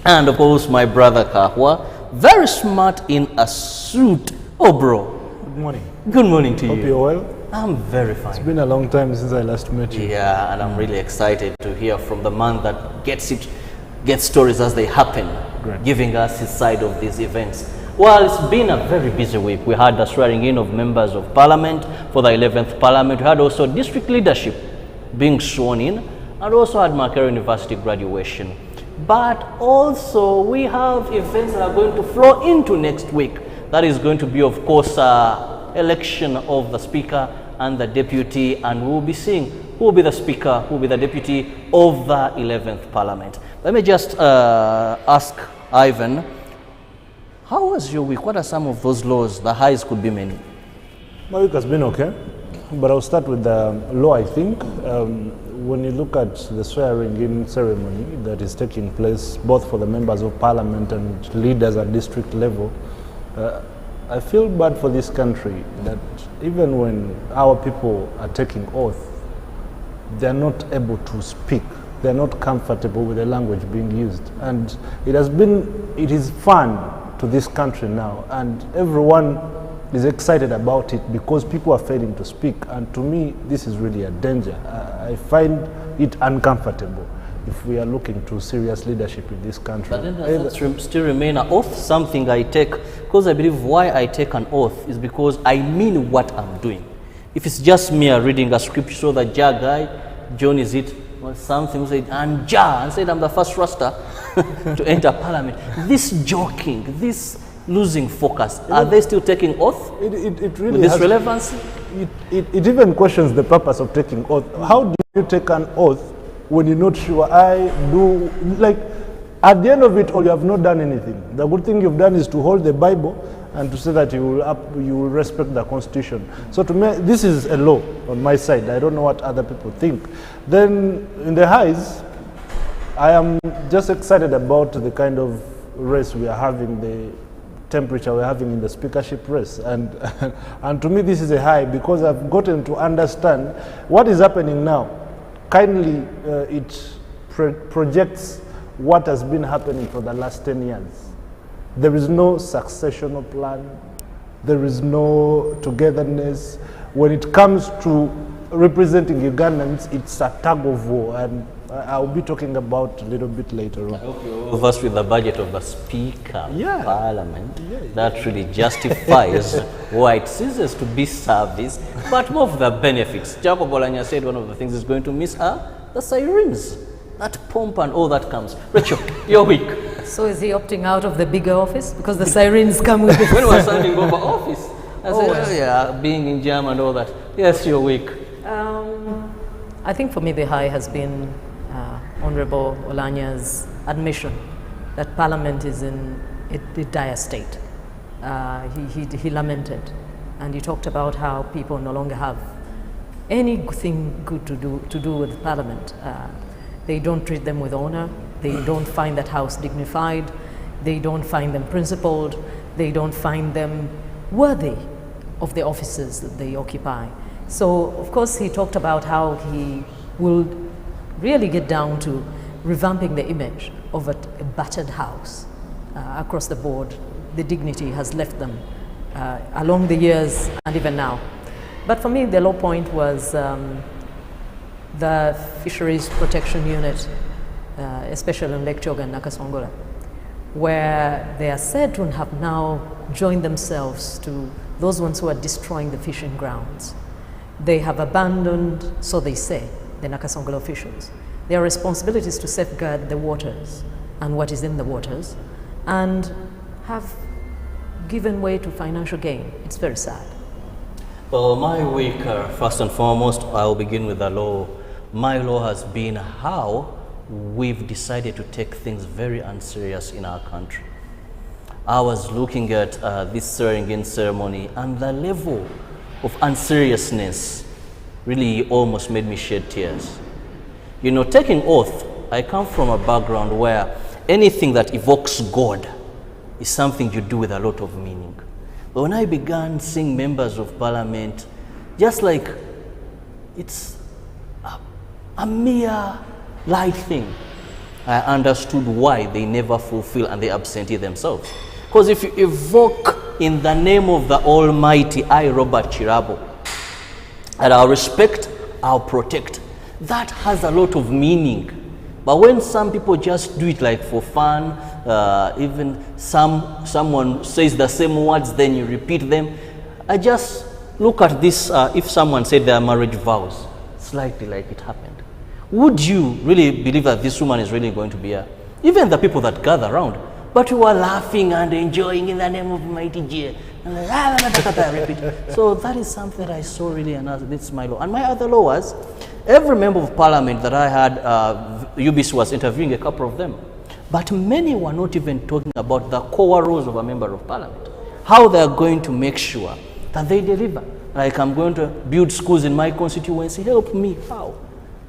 And of course, my brother Kahwa, very smart in a suit. Oh, bro. Good morning. Good morning to you. Hope you're well. I'm very fine. It's been a long time since I last met you. Yeah, and I'm really excited to hear from the man that gets stories as they happen, giving us his side of these events. Well, it's been a very busy week. We had the swearing in of members of parliament for the 11th parliament. We had also district leadership being sworn in, and also had Makerere University graduation. But also we have events that are going to flow into next week. That is going to be, of course, election of the speaker and the deputy, and we'll be seeing who will be the Speaker, who will be the Deputy of the 11th Parliament. Let me just ask Ivan, how was your week? What are some of those laws? The highs could be many. My week has been okay, but I'll start with the law, I think. When you look at the swearing-in ceremony that is taking place both for the members of parliament and leaders at district level, I feel bad for this country that even when our people are taking oath, they're not able to speak. They're not comfortable with the language being used. And it is fun to this country now, and everyone is excited about it because people are failing to speak. And to me, this is really a danger. I find it uncomfortable if we are looking to serious leadership in this country. But then does that still remain an oath, something I take? Because I believe why I take an oath is because I mean what I'm doing. If it's just me reading a scripture, so the Jah guy, John is it, or something, said, I'm Jah, and said I'm the first Rasta to enter parliament. This joking, this losing focus, are they still taking oath? It really with this has relevancy? It even questions the purpose of taking oath. How do you take an oath when you're not sure? At the end of it all, you have not done anything. The good thing you've done is to hold the Bible and to say that you will respect the Constitution. So to me, this is a law on my side. I don't know what other people think. Then in the highs, I am just excited about the kind of race we are having, the temperature we're having in the speakership race. And, and to me, this is a high because I've gotten to understand what is happening now. Kindly, it projects what has been happening for the last 10 years. There is no successional plan. There is no togetherness. When it comes to representing Ugandans, it's a tug of war. And I'll be talking about a little bit later on. I hope you're versed with the budget of the Speaker of Parliament. That really justifies why it ceases to be service, but more of the benefits. Jacob Bolanya said one of the things he's going to miss are the sirens. That pomp and all that comes. Rachel, your week. So is he opting out of the bigger office? Because the sirens come with it. When we were standing over office, I said, being in jam and all that. Yes, your week. I think for me the high has been Honorable Olanya's admission that Parliament is in a dire state. He lamented, and he talked about how people no longer have anything good to do with Parliament. They don't treat them with honor. They don't find that house dignified. They don't find them principled. They don't find them worthy of the offices that they occupy. So, of course, he talked about how he will really get down to revamping the image of a battered house across the board. The dignity has left them along the years and even now. But for me, the low point was the Fisheries Protection Unit, especially in Lake Kyoga and Nakasongola, where they are said to have now joined themselves to those ones who are destroying the fishing grounds. They have abandoned, so they say, the Nakasongola officials, their responsibilities to safeguard the waters and what is in the waters, and have given way to financial gain. It's very sad. Well, my week, first and foremost, I'll begin with the law. My law has been how we've decided to take things very unserious in our country. I was looking at this swearing-in ceremony, and the level of unseriousness really almost made me shed tears. You know, taking oath, I come from a background where anything that evokes God is something you do with a lot of meaning. But when I began seeing members of Parliament, just like it's a mere light thing, I understood why they never fulfill and they absentee themselves. Because if you evoke in the name of the Almighty, I, Robert Kirabo, and I'll respect, I'll protect, that has a lot of meaning. But when some people just do it like for fun, even someone says the same words, then you repeat them. I just look at this, if someone said their marriage vows, slightly like it happened. Would you really believe that this woman is really going to be even the people that gather around, but we were laughing and enjoying in the name of mighty J. And repeat. So that is something that I saw really, and this is my law. And my other law was, every member of parliament that I had, UBC was interviewing a couple of them, but many were not even talking about the core roles of a member of parliament, how they are going to make sure that they deliver. Like, I'm going to build schools in my constituency, help me, how?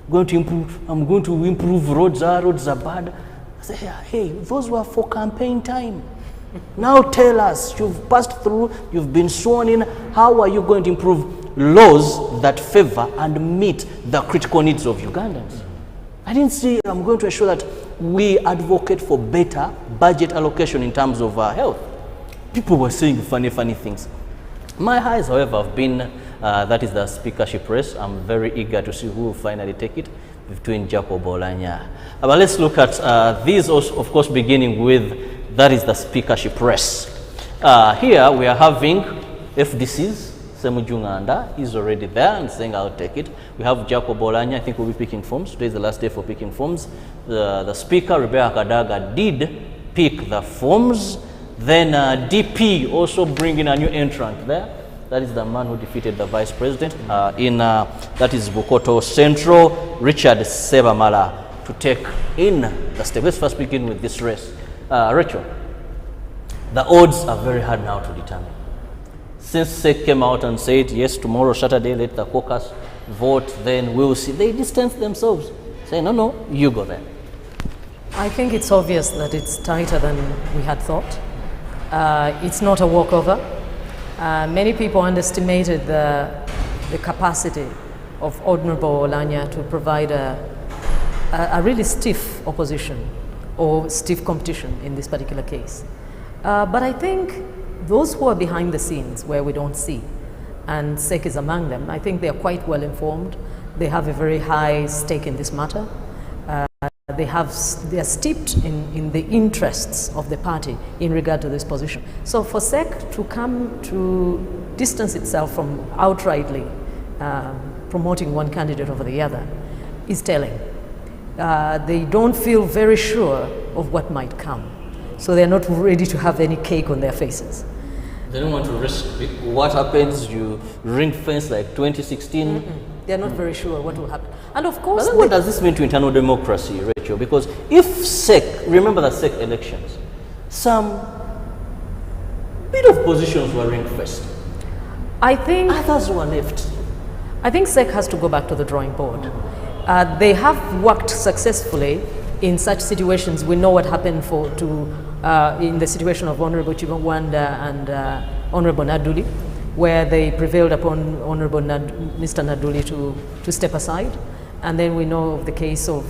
I'm going to improve roads are bad. I say, hey, those were for campaign time. Now tell us, you've passed through, you've been sworn in, how are you going to improve laws that favor and meet the critical needs of Ugandans? I didn't see, I'm going to ensure that we advocate for better budget allocation in terms of health. People were saying funny things. My highs, however, have been, that is the speakership race. I'm very eager to see who will finally take it between Jacob Olanya. But let's look at these, also, of course, beginning with, that is the speakership race. Here we are having FDCs. Semujunganda, he's already there and saying I'll take it. We have Jacob Olanya, I think we'll be picking forms. Today is the last day for picking forms. The speaker, Rebecca Kadaga, did pick the forms. Then DP also bringing a new entrant there. That is the man who defeated the vice president that is Bukoto Central, Richard Sebamala, to take in the step. Let's first begin with this race. Rachel, the odds are very hard now to determine. Since SEC came out and said, yes, tomorrow, Saturday, let the caucus vote, then we'll see. They distanced themselves, saying, no, you go there. I think it's obvious that it's tighter than we had thought. It's not a walkover. Many people underestimated the capacity of Honorable Olanya to provide a really stiff opposition or stiff competition in this particular case. But I think those who are behind the scenes where we don't see, and SEC is among them, I think they are quite well informed. They have a very high stake in this matter. They are steeped in the interests of the party in regard to this position. So for SEC to come to distance itself from outrightly promoting one candidate over the other is telling. They don't feel very sure of what might come. So they're not ready to have any cake on their faces. They don't want to risk it. What happens, you ring fence like 2016? They're not very sure what will happen. And of course, what does this mean to internal democracy, Rachel? Because if SEC, remember the SEC elections, some bit of positions were ring fenced. I think others were left. I think SEC has to go back to the drawing board. They have worked successfully in such situations. We know what happened in the situation of Honorable Chibawanda and Honorable Naduli, where they prevailed upon Honorable Mr. Naduli to step aside. And then we know of the case of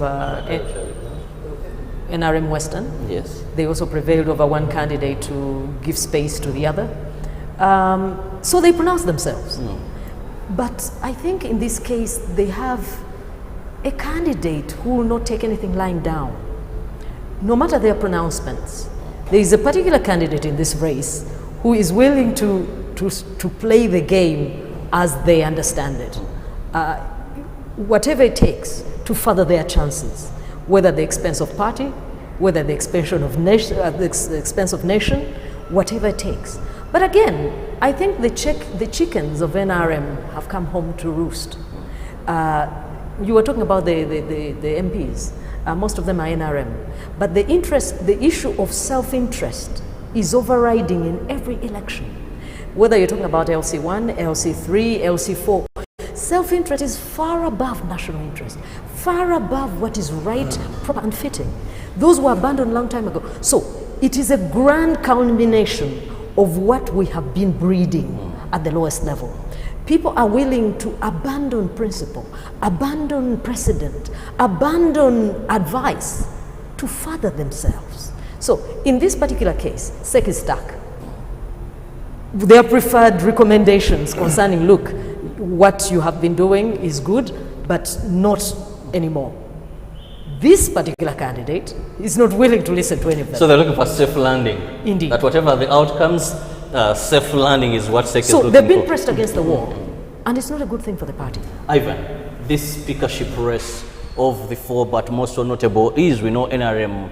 NRM Western. Yes. They also prevailed over one candidate to give space to the other. So they pronounced themselves. But I think in this case, they have a candidate who will not take anything lying down. No matter their pronouncements, there is a particular candidate in this race who is willing to play the game as they understand it. Whatever it takes to further their chances, whether at the expense of party, whether at the expense of nation, whatever it takes. But again, I think the chickens of NRM have come home to roost. You were talking about the MPs. Most of them are NRM. But the issue of self-interest is overriding in every election. Whether you're talking about LC1, LC3, LC4, self-interest is far above national interest, far above what is right, proper, and fitting. Those were abandoned a long time ago. So it is a grand culmination of what we have been breeding at the lowest level. People are willing to abandon principle, abandon precedent, abandon advice to further themselves. So in this particular case, SEC is stuck. Their preferred recommendations concerning, look, what you have been doing is good, but not anymore. This particular candidate is not willing to listen to any of them. So they're looking for safe landing. Indeed. That whatever the outcomes, safe landing is what SEC is looking for. So they've been pressed against the wall, and it's not a good thing for the party. Ivan, this speakership race of the four, but most so notable is, we know NRM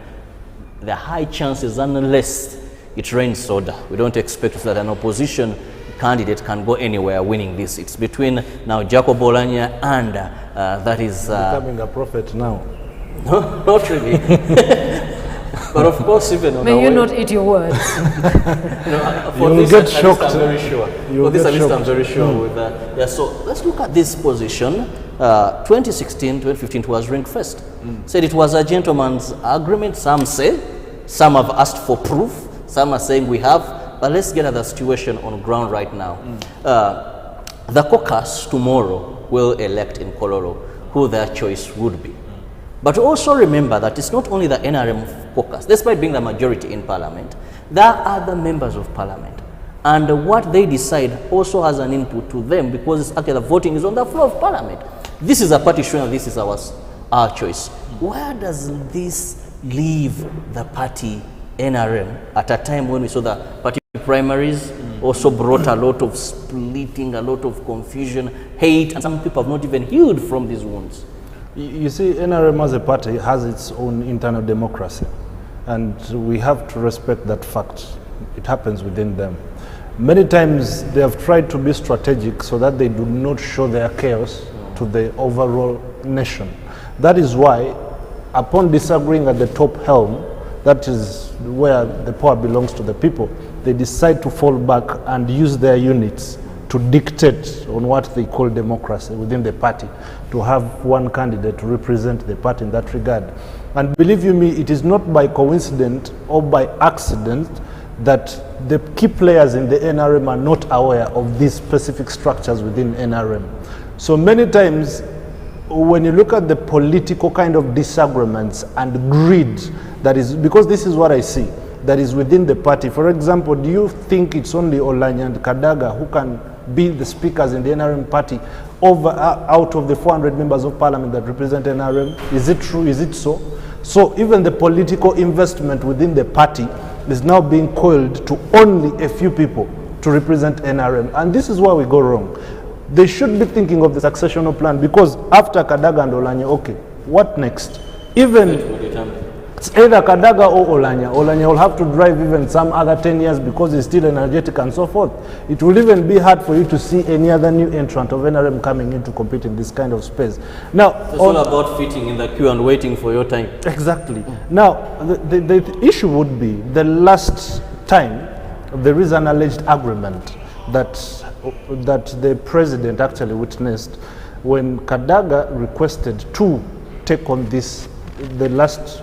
there are high chances, unless it rains soda, we don't expect that an opposition candidate can go anywhere winning this. It's between now Jacob Oulanyah and that is... becoming a prophet now. No, not really. But of course, even on May you not eat your words. For you this, get at shocked. least I'm very sure. For this, at least I'm very sure with that. Yeah, so let's look at this position. 2016, 2015, it was ranked first. Said it was a gentleman's agreement, some say. Some have asked for proof. Some are saying we have. But let's get at the situation on ground right now. The caucus tomorrow will elect in Kololo who their choice would be. But also remember that it's not only the NRM caucus, despite being the majority in parliament, there are other members of parliament. And what they decide also has an input to them, because it's actually the voting is on the floor of parliament. This is a party showing this is our choice. Where does this leave the party NRM at a time when we saw the party primaries also brought a lot of splitting, a lot of confusion, hate, and some people have not even healed from these wounds? You see, NRM as a party has its own internal democracy, and we have to respect that fact. It happens within them. Many times they have tried to be strategic so that they do not show their chaos to the overall nation. That is why, upon disagreeing at the top helm, that is where the power belongs to the people, they decide to fall back and use their units to dictate on what they call democracy within the party, to have one candidate to represent the party in that regard. And believe you me, it is not by coincidence or by accident that the key players in the NRM are not aware of these specific structures within NRM. So many times, when you look at the political kind of disagreements and greed, that is, because this is what I see, that is within the party. For example, do you think it's only Oulanyah and Kadaga who can be the speakers in the NRM party out of the 400 members of parliament that represent NRM? Is it true? Is it so? So even the political investment within the party is now being coiled to only a few people to represent NRM. And this is where we go wrong. They should be thinking of the successional plan, because after Kadaga and Oulanyah, okay, what next? Even it's either Kadaga or Oulanyah. Oulanyah will have to drive even some other 10 years because he's still energetic and so forth. It will even be hard for you to see any other new entrant of NRM coming in to compete in this kind of space. Now, it's all about fitting in the queue and waiting for your time. Exactly. Now, the issue would be the last time there is an alleged agreement that the president actually witnessed when Kadaga requested to take on the last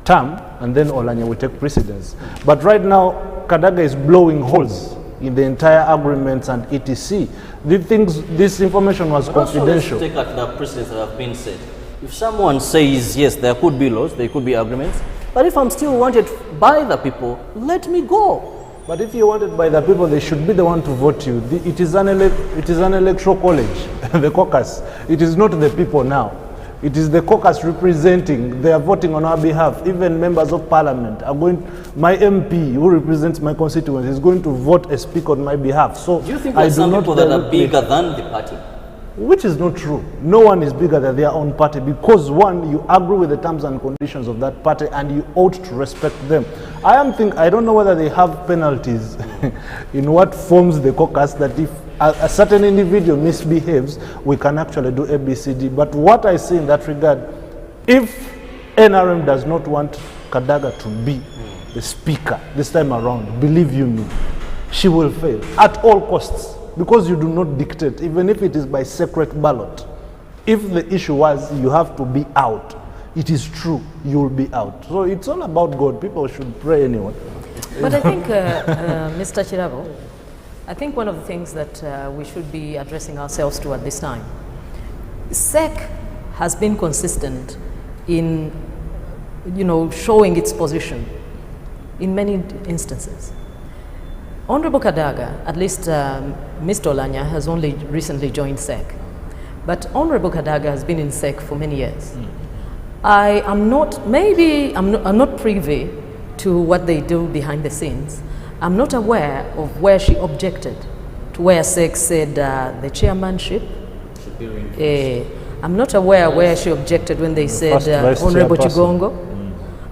term, and then Oulanyah will take precedence. But right now, Kadaga is blowing holes in the entire agreements and etc. This information was confidential. Let's take at the precedents that have been said. If someone says, yes, there could be laws, there could be agreements, but if I'm still wanted by the people, let me go. But if you're wanted by the people, they should be the one to vote you. It is an electoral college, the caucus. It is not the people now. It is the caucus representing. They are voting on our behalf. Even members of parliament are going. My MP, who represents my constituency, is going to vote a speaker on my behalf. So do you think there are some people that are bigger than the party? Which is not true. No one is bigger than their own party, because one, you agree with the terms and conditions of that party and you ought to respect them. I don't know whether they have penalties in what forms the caucus, that if a certain individual misbehaves, we can actually do ABCD. But what I see in that regard, if NRM does not want Kadaga to be the speaker this time around, believe you me, she will fail at all costs. Because you do not dictate, even if it is by secret ballot. If the issue was you have to be out, it is true, you will be out. So it's all about God. People should pray anyway. But I think, Mr. Kirabo, I think one of the things that we should be addressing ourselves to at this time, SEC has been consistent in, showing its position in many instances. Honorable Kadaga, at least Mr. Oulanyah, has only recently joined SEC. But Honorable Kadaga has been in SEC for many years. I'm not privy to what they do behind the scenes. I'm not aware of where she objected to where SEC said the chairmanship. I'm not aware where she objected when they said Honorable Chigongo.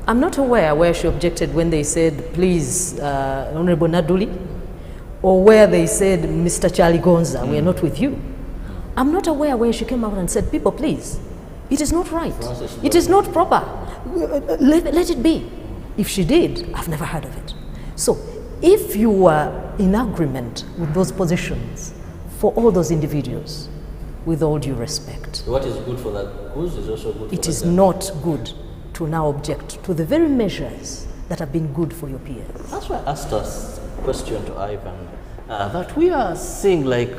I'm not aware where she objected when they said, please, Honorable Naduli, or where they said, Mr. Charlie Gonza, we are not with you. I'm not aware where she came out and said, people, please, it is not right. It is not proper. Let it be. If she did, I've never heard of it. So if you were in agreement with those positions for all those individuals, with all due respect, What is good for the goose is also good for it the is gander. not good to now object to the very measures that have been good for your peers. That's why I asked us a question to Ivan, that we are seeing like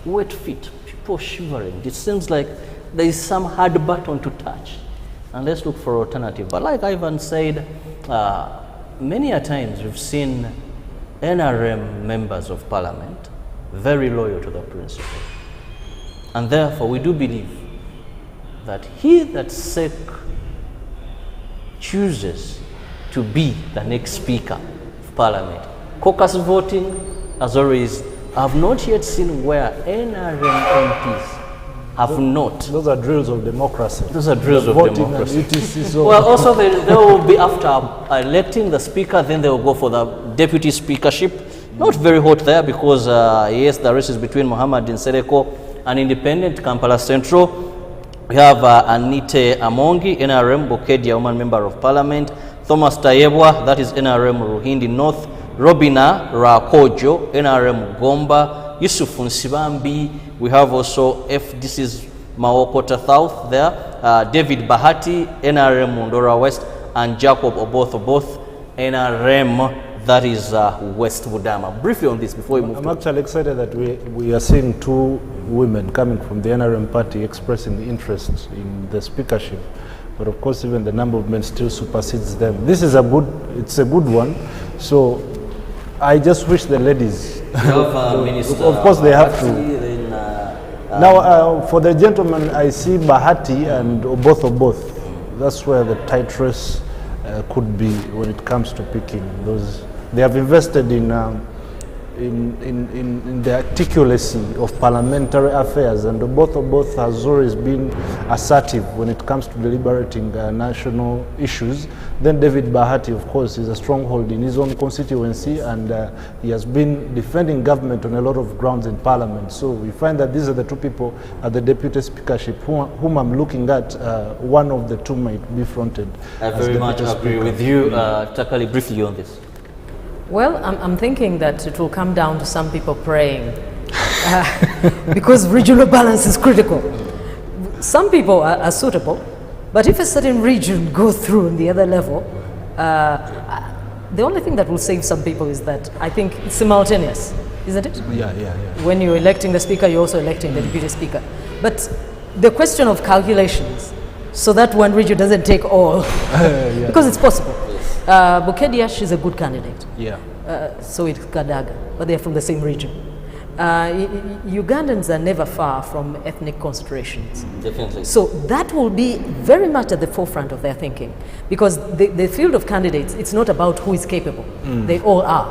wet feet, people shivering. It seems like there is some hard button to touch, and let's look for alternative. But like Ivan said, many a times we've seen NRM members of parliament very loyal to the principle. And therefore we do believe that he that SEC chooses to be the next speaker of parliament. Caucus voting, as always, I've not yet seen where NRM MPs have not. Those are drills of democracy. Those are drills of Voting democracy. and etc. So Well, also they will be after electing the speaker, then they will go for the deputy speakership. Not very hot there because, yes, the race is between Muhammad Nsereko, an independent, Kampala Central. We have Anite Amongi, NRM Bokedia, woman member of parliament. Thomas Tayebwa, that is NRM Ruhindi North. Robina Rakojo, NRM Gomba. Yusuf Nsibambi. We have also this is Mawokota South there. David Bahati, NRM Mondora West. And Jacob Oboth NRM, that is West Budama. Briefly on this before we move I'm actually excited that we are seeing two women coming from the NRM party expressing the interest in the speakership. But of course, even the number of men still supersedes them. This is it's a good one. So I just wish the ladies, of course they have to. Now for the gentlemen, I see Bahati and both. That's where the tight race could be when it comes to picking those. They have invested in the articulacy of parliamentary affairs, and both has always been assertive when it comes to deliberating national issues. Then David Bahati, of course, is a stronghold in his own constituency, and he has been defending government on a lot of grounds in parliament. So we find that these are the two people at the deputy speakership whom I'm looking at. One of the two might be fronted. I very much agree with you. Takali, briefly on this. Well, I'm thinking that it will come down to some people praying because regional balance is critical. Some people are suitable, but if a certain region goes through on the other level, the only thing that will save some people is that I think it's simultaneous, isn't it? Yeah. When you're electing the speaker, you're also electing the deputy speaker. But the question of calculations, so that one region doesn't take all, because it's possible. Bukedia, she's a good candidate. Yeah. So it's Kadaga, but they're from the same region. Ugandans are never far from ethnic concentrations. Definitely. So that will be very much at the forefront of their thinking, because the field of candidates, it's not about who is capable. They all are.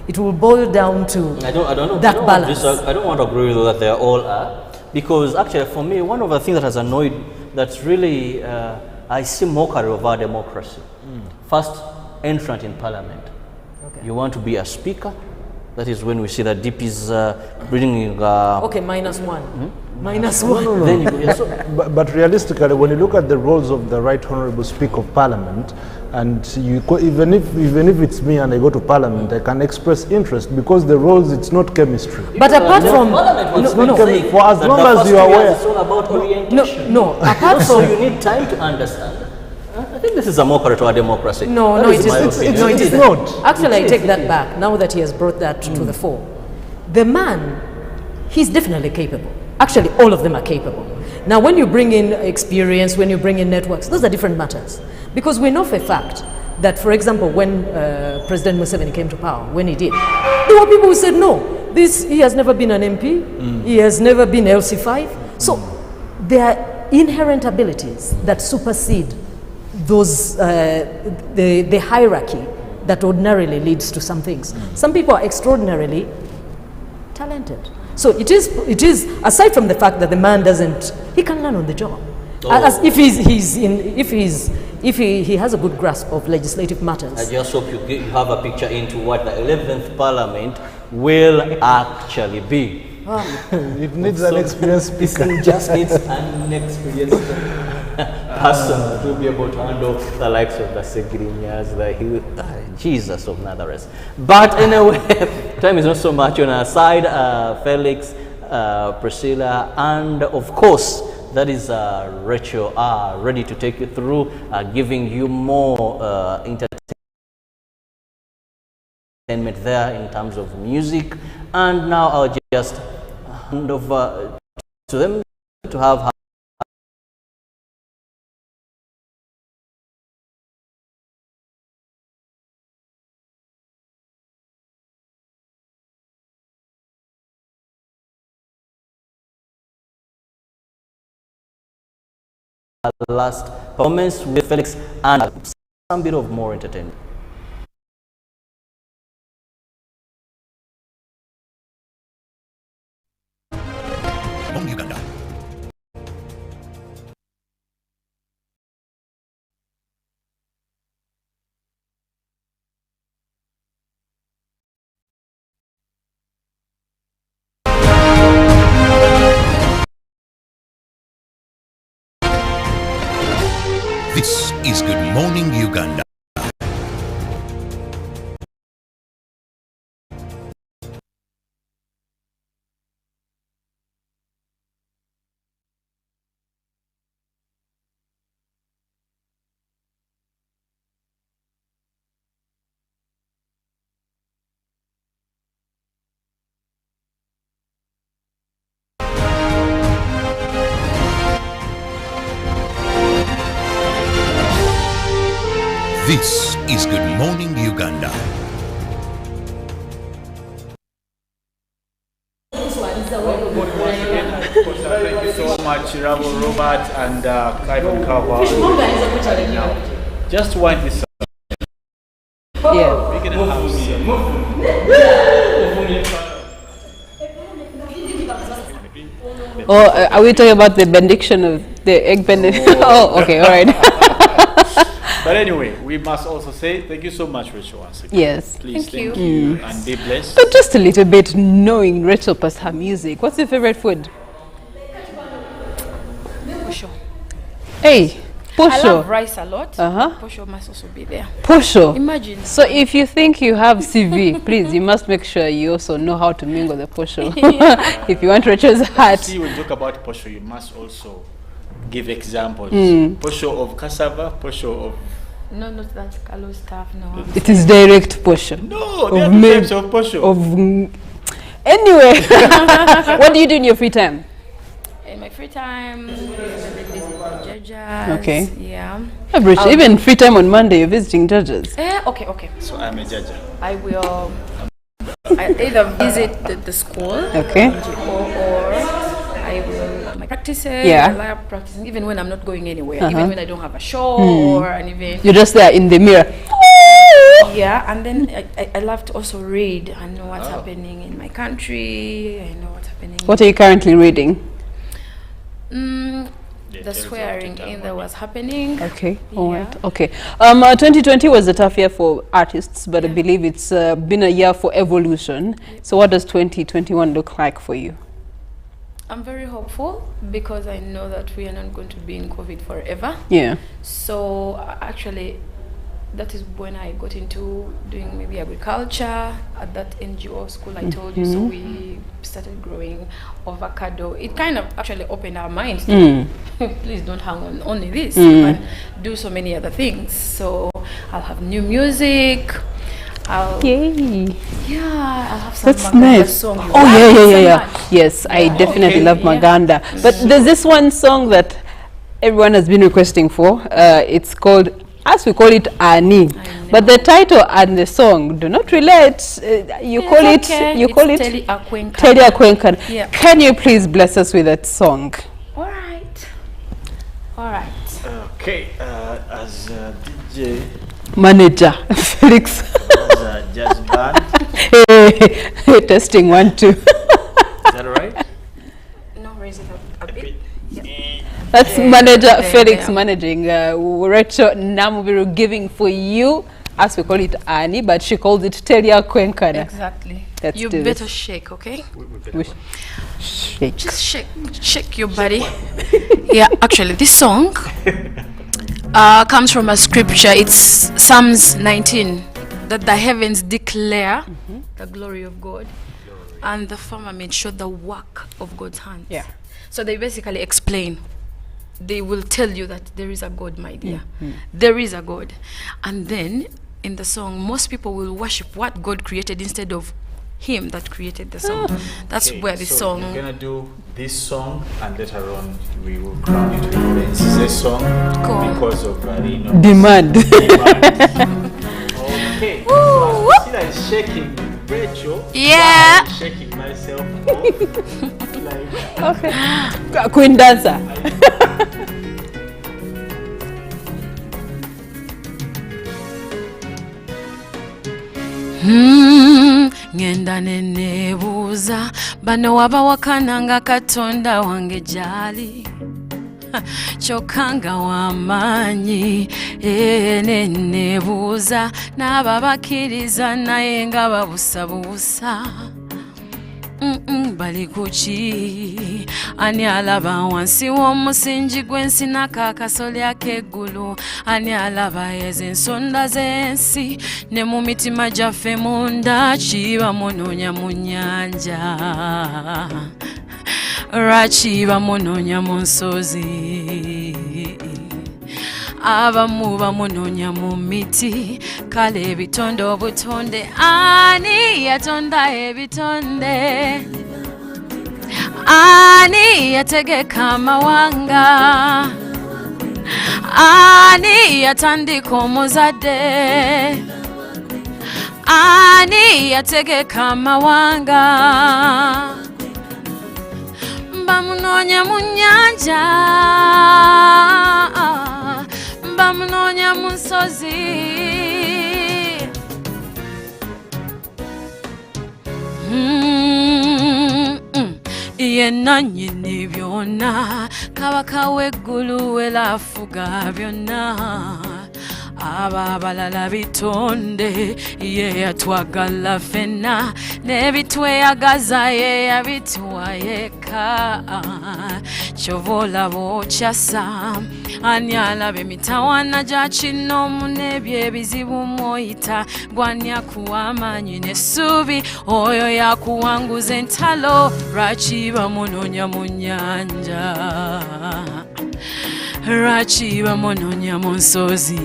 It will boil down to that balance. I don't want to agree with you that they all are, because actually for me, one of the things that has annoyed, that's really, I see mockery of our democracy. First entrant in parliament. Okay. You want to be a speaker? That is when we see that DP is bringing... okay, -1. -1. No. Then but realistically, when you look at the roles of the Right Honourable Speaker of Parliament, and even if it's me and I go to Parliament, I can express interest, because the roles, it's not chemistry. But apart from... For as long as you are aware... It's all about orientation. No, apart so from... you need time to understand. I think this is a mockery to our democracy. No, it is not. Actually, I take that back, now that he has brought that to the fore. The man, he's definitely capable. Actually, all of them are capable. Now, when you bring in experience, when you bring in networks, those are different matters. Because we know for a fact that, for example, when President Museveni came to power, when he did, there were people who said, no, he has never been an MP, he has never been LC5. So there are inherent abilities that supersede those, the hierarchy that ordinarily leads to some things. Some people are extraordinarily talented. So it is aside from the fact that the man he can learn on the job. As if he's if he has a good grasp of legislative matters. I just hope you have a picture into what the 11th Parliament will actually be. It needs an experienced speaker. It just needs an experienced person to be able to handle the likes of the Segrinyas, the Jesus of Nazareth. But anyway, time is not so much on our side. Felix, Priscilla, and of course, that is Rachel ready to take you through, giving you more entertainment there in terms of music. And now I'll just hand over to them to have last performance with Felix and some bit of more entertainment. From Uganda. This is Good Morning Uganda. This is Good Morning Uganda. Thank you so much, Kirabo, Robert, and Clive Cover. Just one is. Yeah. We're gonna have Oh, are we talking about the benediction of the egg benediction? Oh, okay, all right. But anyway, we must also say thank you so much, Rachel, once again. Yes. Please, thank you. And be blessed. So just a little bit, knowing Rachel plus her music. What's your favorite food? Posho. Hey, posho. I love rice a lot. Uh-huh. Posho must also be there. Posho. Imagine. So if you think you have CV, please, you must make sure you also know how to mingle the posho. If you want Rachel's heart. See, when you talk about posho, you must also give examples. Posho of cassava, posho of... No, not that color stuff, no. It is direct posho. No, there are two types of posho. Anyway, what do you do in your free time? In my free time, I visit judges. Okay. Yeah. Even free time on Monday, you're visiting judges. Okay. So I'm a judge. I will either visit the school. Okay. Or I will do my practices. Yeah. I like practicing even when I'm not going anywhere. Uh-huh. Even when I don't have a show or an event. You're just there in the mirror. Yeah, and then I love to also read. I know what's happening in my country. I know what's happening. What are you currently reading? The swearing in that was happening. Okay, all right, okay. 2020 was a tough year for artists, but I believe it's been a year for evolution. So what does 2021 look like for you? I'm very hopeful because I know that we are not going to be in COVID forever. Yeah. So actually, that is when I got into doing maybe agriculture at that NGO school I told you. So we started growing avocado. It kind of actually opened our minds to please don't hang on only this, but do so many other things. So I'll have new music. I'll have some That's Maganda nice. song. Oh yeah. Yes, I definitely love Maganda. But there's this one song that everyone has been requesting for. It's called, as we call it, Ani. But the title and the song do not relate. You call it Teddy Akwenkan. Teddy Akwenkan. Yeah. Can you please bless us with that song? All right. Okay, as DJ Manager Felix. as a jazz band. Hey, testing 1 2. Is that right? No, raise it up a bit. That's manager Felix managing. Rachel Namubiru giving for you, as we call it Annie, but she calls it Telia Kwenkana. Exactly. Let's you do better this. shake, okay? Shake. Just shake your body. Yeah, actually, this song comes from a scripture. It's Psalms 19, that the heavens declare the glory of God, and the firmament show the work of God's hands. Yeah. So they basically explain. They will tell you that there is a God, my dear. There is a God. And then in the song, most people will worship what God created instead of him that created the song. That's where the song... We're going to do this song, and later on we will crown it with the song because of demand. Okay. So I see that shaking Rachel. Yeah. I'm shaking myself. Okay. Queen dancer. Ngenda nenebuuza bano wabawakananga Katonda wange jali kyokka nga w'amaanyi nenebuuza n'ababakiriza naye nga babusabuusa bali kuki ani alaba wansi w'omusingi gw'ensi n'akaakasolya ak'eggulu ani alaba ez'ensonda z'ensi ne mu mitima gyaffe munda kiba munoonya mu nnyanja lwaki bamunoonya mu nsozi abamu bamunoonya mu miti kale ebitonde obutonde ani yatonda ebitonde ani yategeka amawanga ani yatandika omuzadde ani yategeka amawanga bamunoonya mu nnyanja bamunoonya mu nsozi yenna nnyini byonna kabaka w'eggulu we laafuga byonna abalala bitonde ye yatwagala ffenna n'ebitweyagaza ye yabituwa yekka kyova olaba okyasa ani alaba emitawaana gya kinoomu n'ebyebizibu mw'oyita gw'ani akuwa amaanyi n'essuubi oyo yakuwanguza entalo lwaki bamunoonya mu nnyanja lwaki bamunoonya mu nsozi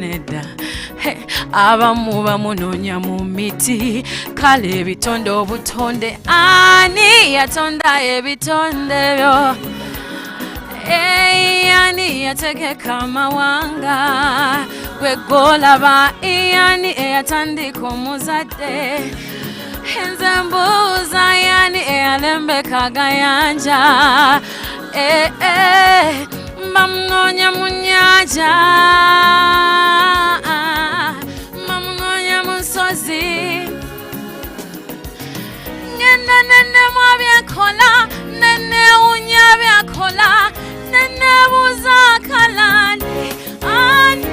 nedda abamu bamunoonya mu miti kale ebitonde obutonde ani yatonda ebitonde byo ani yategeka amawanga gwegolaba ani eyatandika omuzadde enze mbuuza yani eyalembeka agayanja bamunoonya mu nnyanja bamunoonya mu nsozi ngenda nennemwa byakola nennewunya byakola nennebuuza akalani ani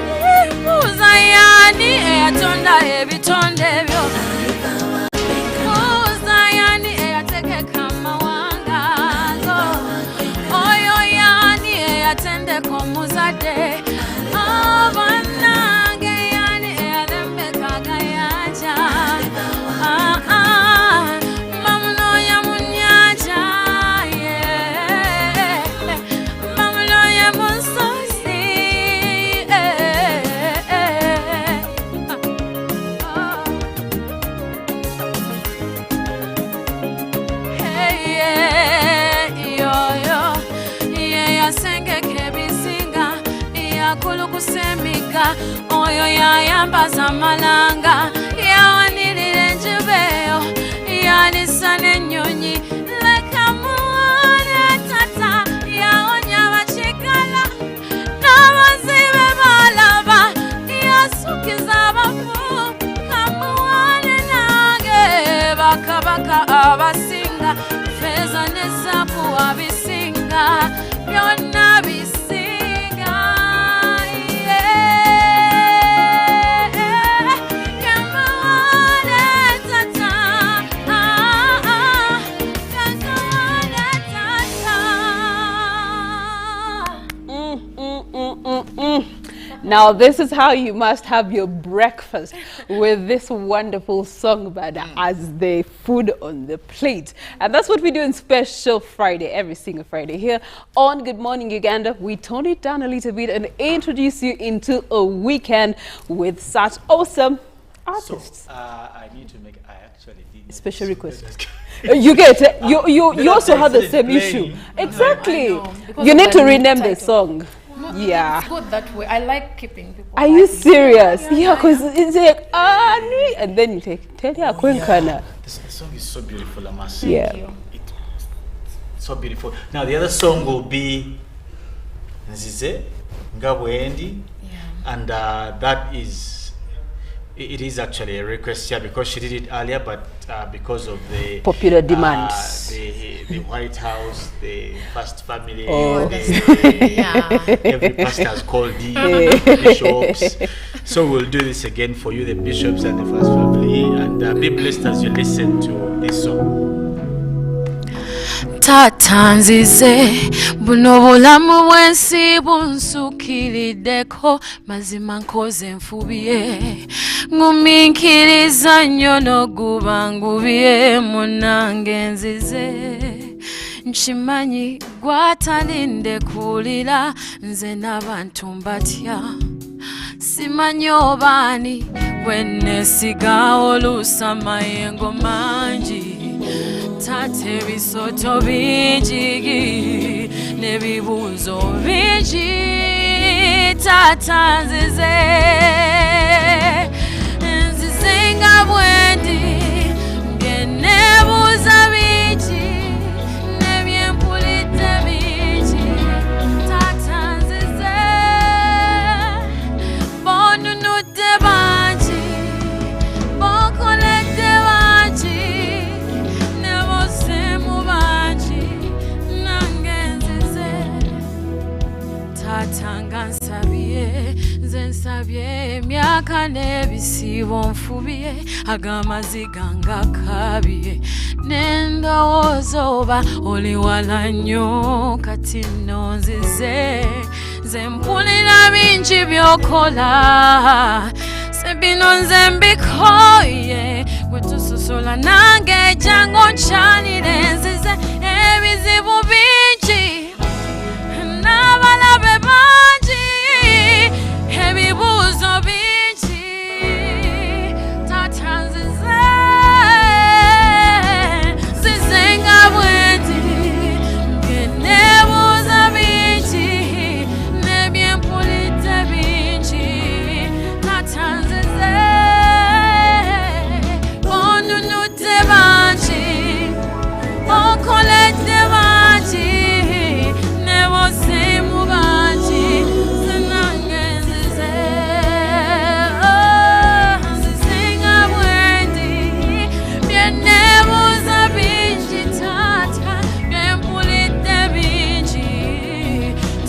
buuza yani eyatonda ebitonde byo buuza yani eyategeka amawanga oyo yani eyatendeka omuzadde abanange yani eyalembeka agayanja bamunoonya mu nnyanja bamunoonya mu nsozi yasengeka ebizinga yakulukusa emiga oyo yayambaza amalanga yawanirira enjuba eyo yanisa n'ennyonyi leka muwone tata yawonya abakigala n'abazibe balaba yasukiza abafu kamuwone nange bakabaka abasinga feza ne zaabu abisinga byonna Now, this is how you must have your breakfast with this wonderful songbird as the food on the plate. And that's what we do in Special Friday, every single Friday. Here on Good Morning Uganda, we tone it down a little bit and introduce you into a weekend with such awesome artists. So, I need to make, I actually did special request. You get it. You also have the same issue. Exactly. You need to rename the song. Yeah. It's good that way. I like keeping people. Are you serious? Yeah, because it's like and then you take tell you Kwenkana. The song is so beautiful, I must say. Yeah. It's so beautiful. Now the other song will be Nzize Ngabwendi, and that is. It is actually a request here because she did it earlier, but because of the popular demands, the White House, the First Family, every pastor has called the bishops. So we'll do this again for you, the bishops and the First Family, and be blessed as you listen to this song. Tatanzize buno bulamu bwensi bunsukirideko mazima nkoze nfubiye nguminkiriza nnyo n'oguba ngubiye munange nzize nkimanyi gwatalinde kulira nze n'abantu mbatya simanyi obaani bwenesiga oluusa mayengo mangi tate bisoto bingi nebibuzo bingi tata nzize nga bwendi byenebuza bingi nebyempulidde bingi tata nzize bonunudde bangi bokoledde bangi Tanga nsabye nze nsabye emyaka n'ebisibo nfubiye agamaziga ngakabye n'endowooza oba oli wala nnyo kati nno nzize nze mpulira bingi by'okola se bino nze mbikoye gwe tusosola nange jangu nkyanire nzize ebizibu bingi n'abalabe bangi ebibuuzo bingi tata nzize nzize nga bwendi byenebuuza bingi nebyempulidde bingi tata nzize onunudde bangi okoledde bangi nebosemu bangi zenange nzize nzize nga bwendi byenebuuza bingi tata byempulidde bingi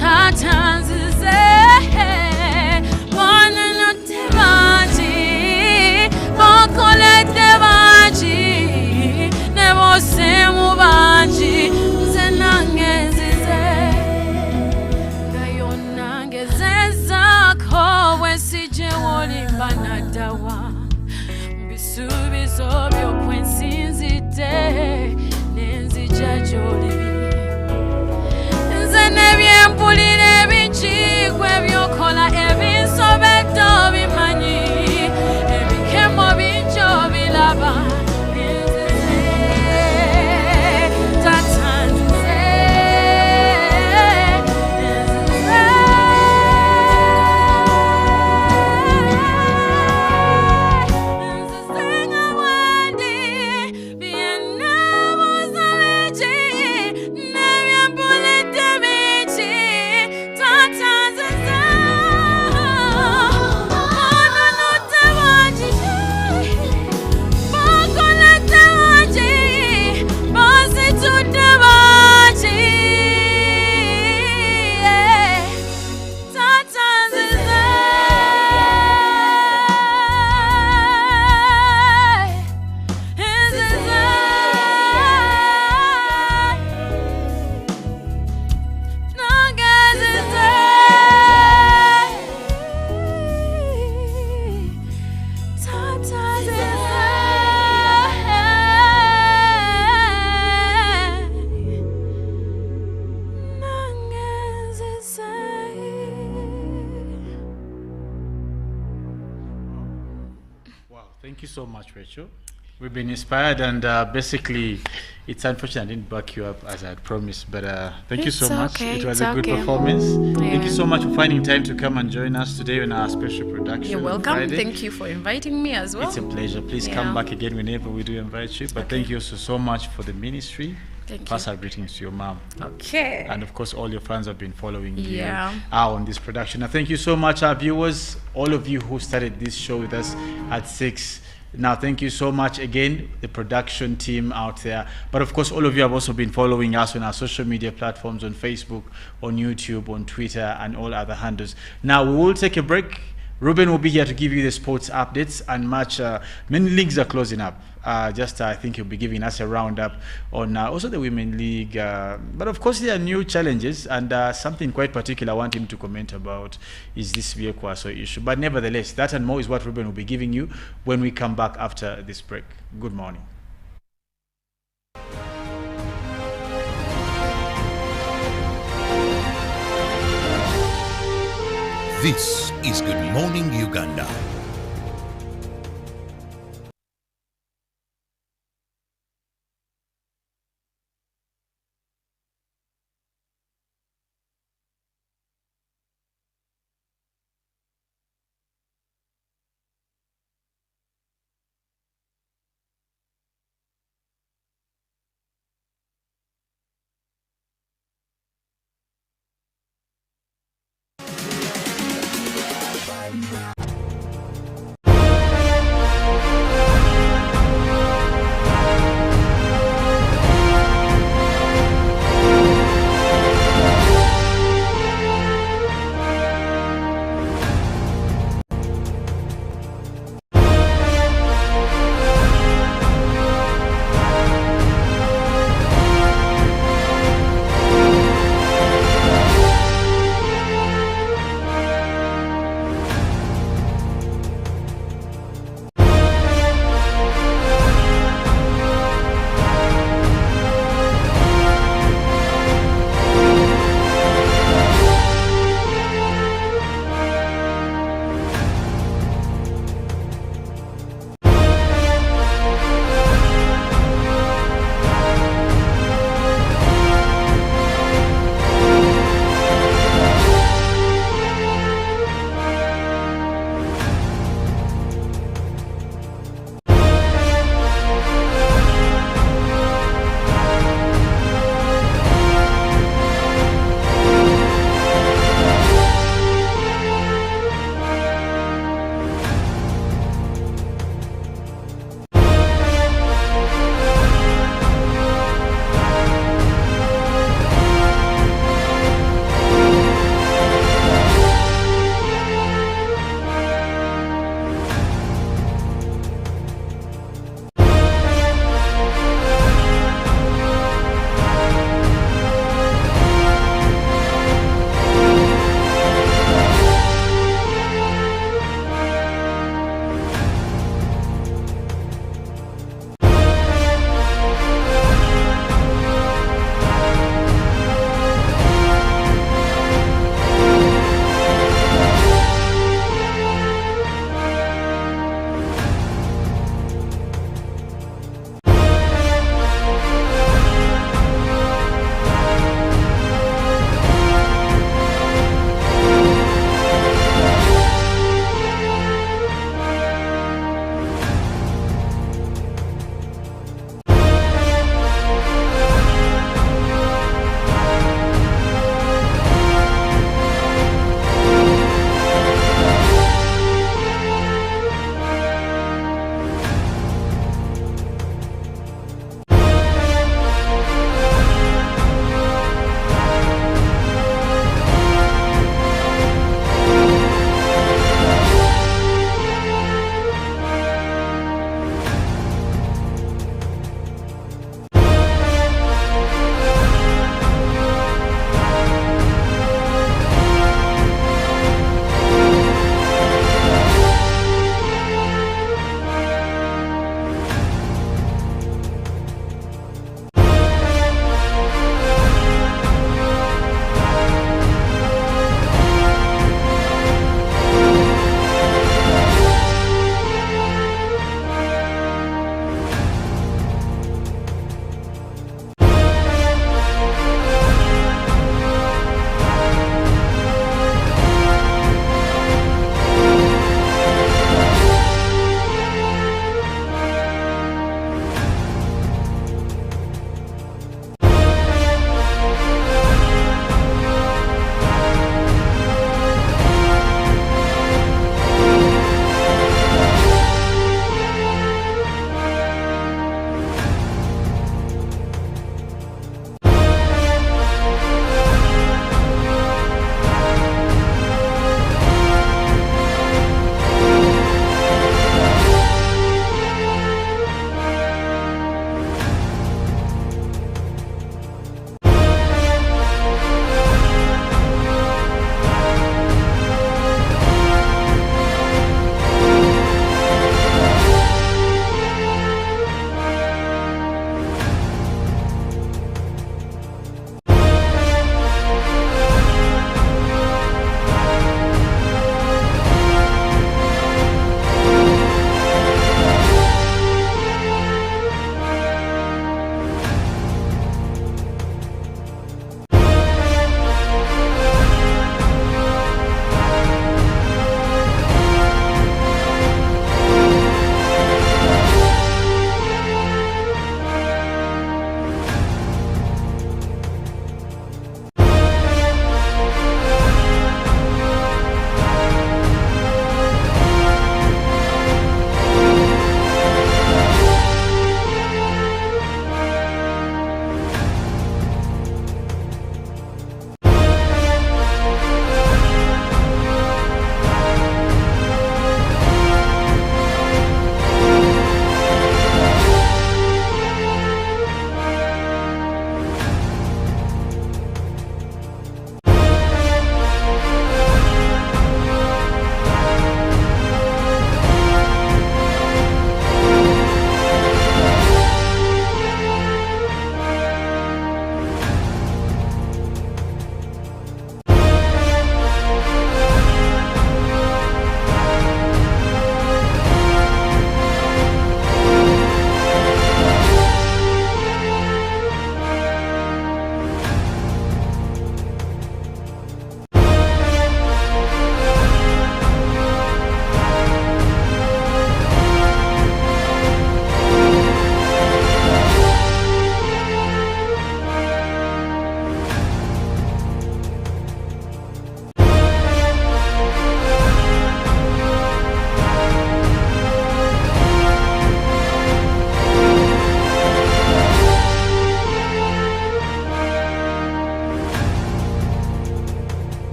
tata nzize bonunudde bangi bokoledde bangi nebosemu bangi zenange nzize ngayonna ngezezaako bwesije wolimba naddawa mbisuubizo by'okwensinzidde nenzija gy'oli nze nebyempulira ebingi gwe byokola ebinsobedde obimanyi ebikemo bingi obilaba Thank you so much, Rachel. We've been inspired, and basically, it's unfortunate I didn't back you up as I had promised, but thank you so much. Okay, it was a good performance. Thank you so much for finding time to come and join us today on our special production. You're welcome. Friday. Thank you for inviting me as well. It's a pleasure. Please come back again whenever we do invite you. But thank you also so much for the ministry. Thank Pass you. our greetings to your mom. Okay. And of course, all your fans have been following you Yeah. on this production. Now, thank you so much, our viewers, all of you who started this show with us at 6. Now, thank you so much again, the production team out there. But of course, all of you have also been following us on our social media platforms, on Facebook, on YouTube, on Twitter, and all other handles. Now, we will take a break. Ruben will be here to give you the sports updates and match. Many leagues are closing up. I think he'll be giving us a roundup on also the Women League. But of course, there are new challenges, and something quite particular I want him to comment about is this Viekwaso issue. But nevertheless, that and more is what Ruben will be giving you when we come back after this break. Good morning. This is Good Morning Uganda.